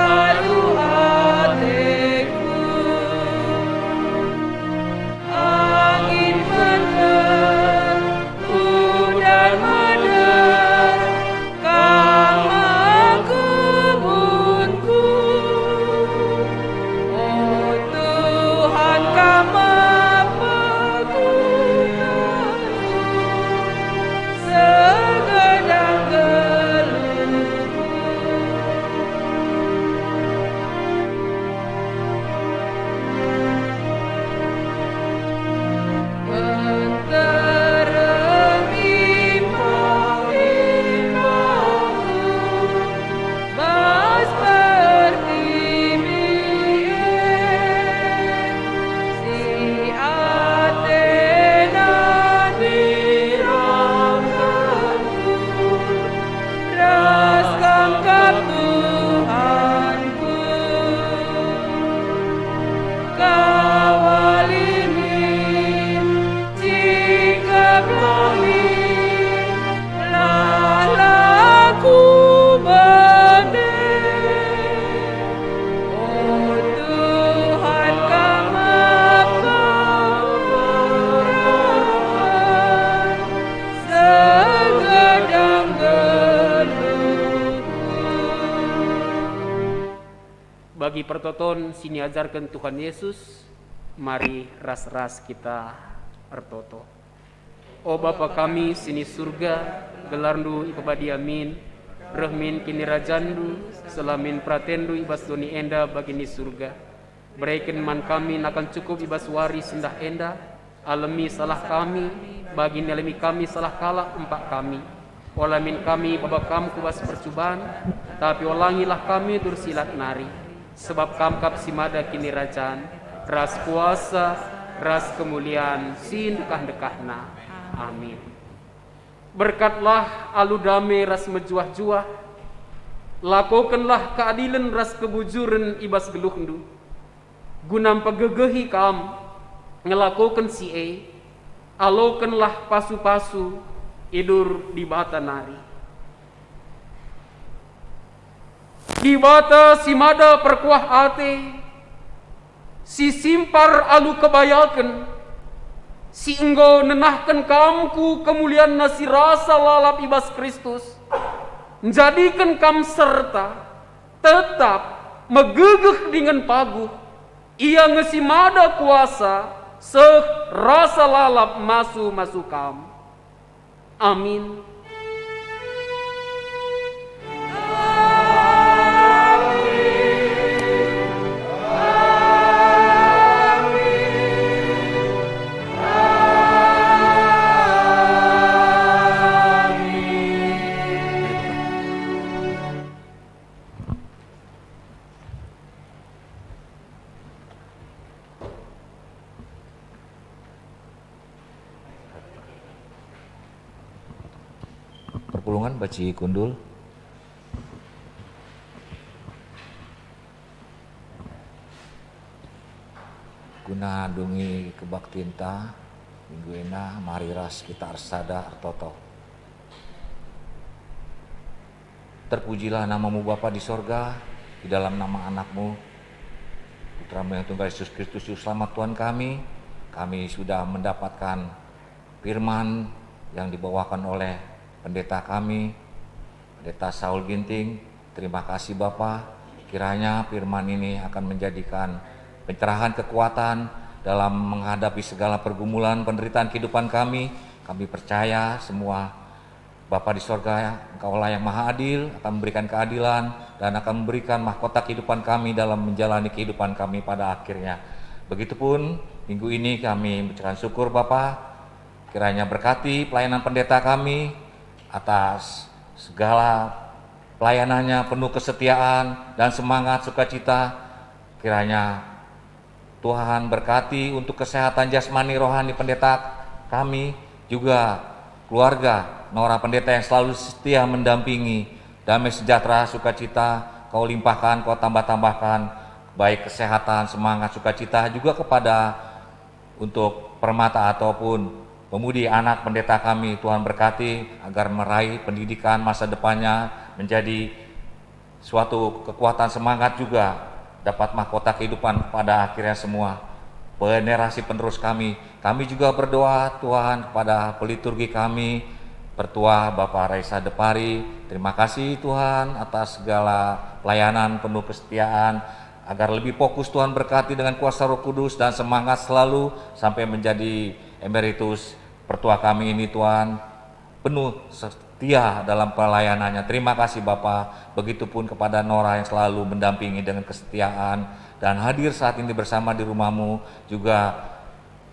Bagi pertoton sini ajarkan Tuhan Yesus, mari ras-ras kita ertoto. O Bapa kami sini surga, gelarndu ipabadi amin, rehmin kini rajandu, selamin pratendu ibas doni enda bagini surga. Berikan man kami akan cukup ibas waris indah enda, alami salah kami, bagi alami kami salah kalah empat kami. Olamin kami Bapa kam kubas percubaan, tapi olangilah kami dursilat nari. Sebab kam kap simada kini rajaan, ras kuasa, ras kemuliaan, sin dekah-dekahna. Amin. Berkatlah alu damai ras mejuah-juah, lakukanlah keadilan ras kebujuran ibas geluhndu. Gunam pagegehi kam, ngelakukan si alokanlah pasu-pasu, idur di bata nari. Di bata si mada perkuah ate, si simpar alu kebayakan, si engkau nenahkan kamku kemuliaan nasi rasa lalap ibas Kristus, menjadikan kam serta tetap megegeh dengan paguh, ia ngesimada kuasa seh rasa lalap masu kam. Amin. Perpulungan Baci Kundul. Guna dungi kebaktinta minggu ena mari ras kita arsada artoto. Terpujilah namamu Bapa di sorga, di dalam nama anakmu Putramu yang tunggal Yesus Kristus Juru Selamat Tuhan kami sudah mendapatkan firman yang dibawakan oleh pendeta kami, Pendeta Saul Ginting. Terima kasih Bapa, kiranya firman ini akan menjadikan pencerahan kekuatan dalam menghadapi segala pergumulan penderitaan kehidupan kami. Kami percaya semua Bapa di sorga, Engkaulah yang maha adil, akan memberikan keadilan dan akan memberikan mahkota kehidupan kami dalam menjalani kehidupan kami pada akhirnya. Begitupun minggu ini kami mengucapkan syukur Bapa, kiranya berkati pelayanan pendeta kami atas segala pelayanannya penuh kesetiaan dan semangat sukacita. Kiranya Tuhan berkati untuk kesehatan jasmani rohani pendeta kami, juga keluarga Nora pendeta yang selalu setia mendampingi. Damai sejahtera sukacita Kau limpahkan, Kau tambah-tambahkan, baik kesehatan, semangat, sukacita juga kepada untuk permata ataupun pemudi anak pendeta kami. Tuhan berkati agar meraih pendidikan masa depannya menjadi suatu kekuatan semangat, juga dapat mahkota kehidupan pada akhirnya semua. Generasi penerus kami juga berdoa Tuhan kepada peliturgi kami, Pertua Bapak Raisa Depari. Terima kasih Tuhan atas segala pelayanan penuh kesetiaan, agar lebih fokus Tuhan berkati dengan kuasa Roh Kudus dan semangat selalu sampai menjadi emeritus Pertua kami ini Tuhan, penuh setia dalam pelayanannya. Terima kasih Bapa. Begitupun kepada Nora yang selalu mendampingi dengan kesetiaan dan hadir saat ini bersama di rumah-Mu, juga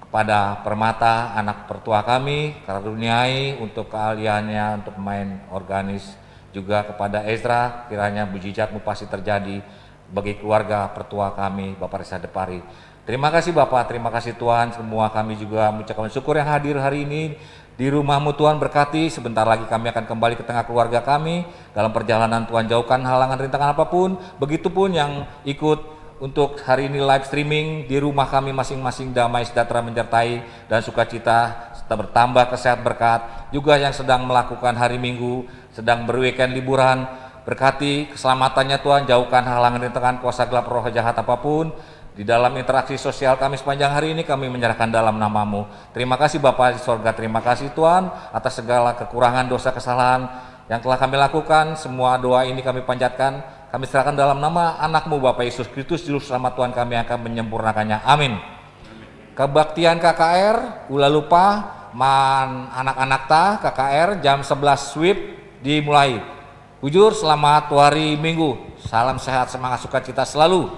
kepada Permata anak Pertua kami, karuniai untuk keahliannya untuk main organis, juga kepada Ezra, kiranya mujizat-Mu pasti terjadi bagi keluarga Pertua kami Bapak Raisa Depari. Terima kasih Bapak, terima kasih Tuhan. Semua kami juga mengucapkan syukur yang hadir hari ini di rumah-Mu Tuhan. Berkati, sebentar lagi kami akan kembali ke tengah keluarga kami. Dalam perjalanan Tuhan jauhkan halangan rintangan apapun. Begitupun yang ikut untuk hari ini live streaming di rumah kami masing-masing, damai sejahtera menyertai dan sukacita serta bertambah kesehatan berkat. Juga yang sedang melakukan hari Minggu, sedang berweekend liburan, berkati keselamatannya Tuhan, jauhkan halangan rintangan kuasa gelap roh jahat apapun. Di dalam interaksi sosial kami sepanjang hari ini kami menyerahkan dalam nama-Mu. Terima kasih Bapa di sorga, terima kasih Tuhan atas segala kekurangan dosa kesalahan yang telah kami lakukan, semua doa ini kami panjatkan, kami serahkan dalam nama anak-Mu Bapa Yesus Kristus, Juru Selamat Tuhan kami akan menyempurnakannya. Amin. Kebaktian KKR, ulah lupa, man anak-anak ta KKR jam 11 sweep dimulai. Bujur, selamat hari Minggu. Salam sehat, semangat, sukacita selalu.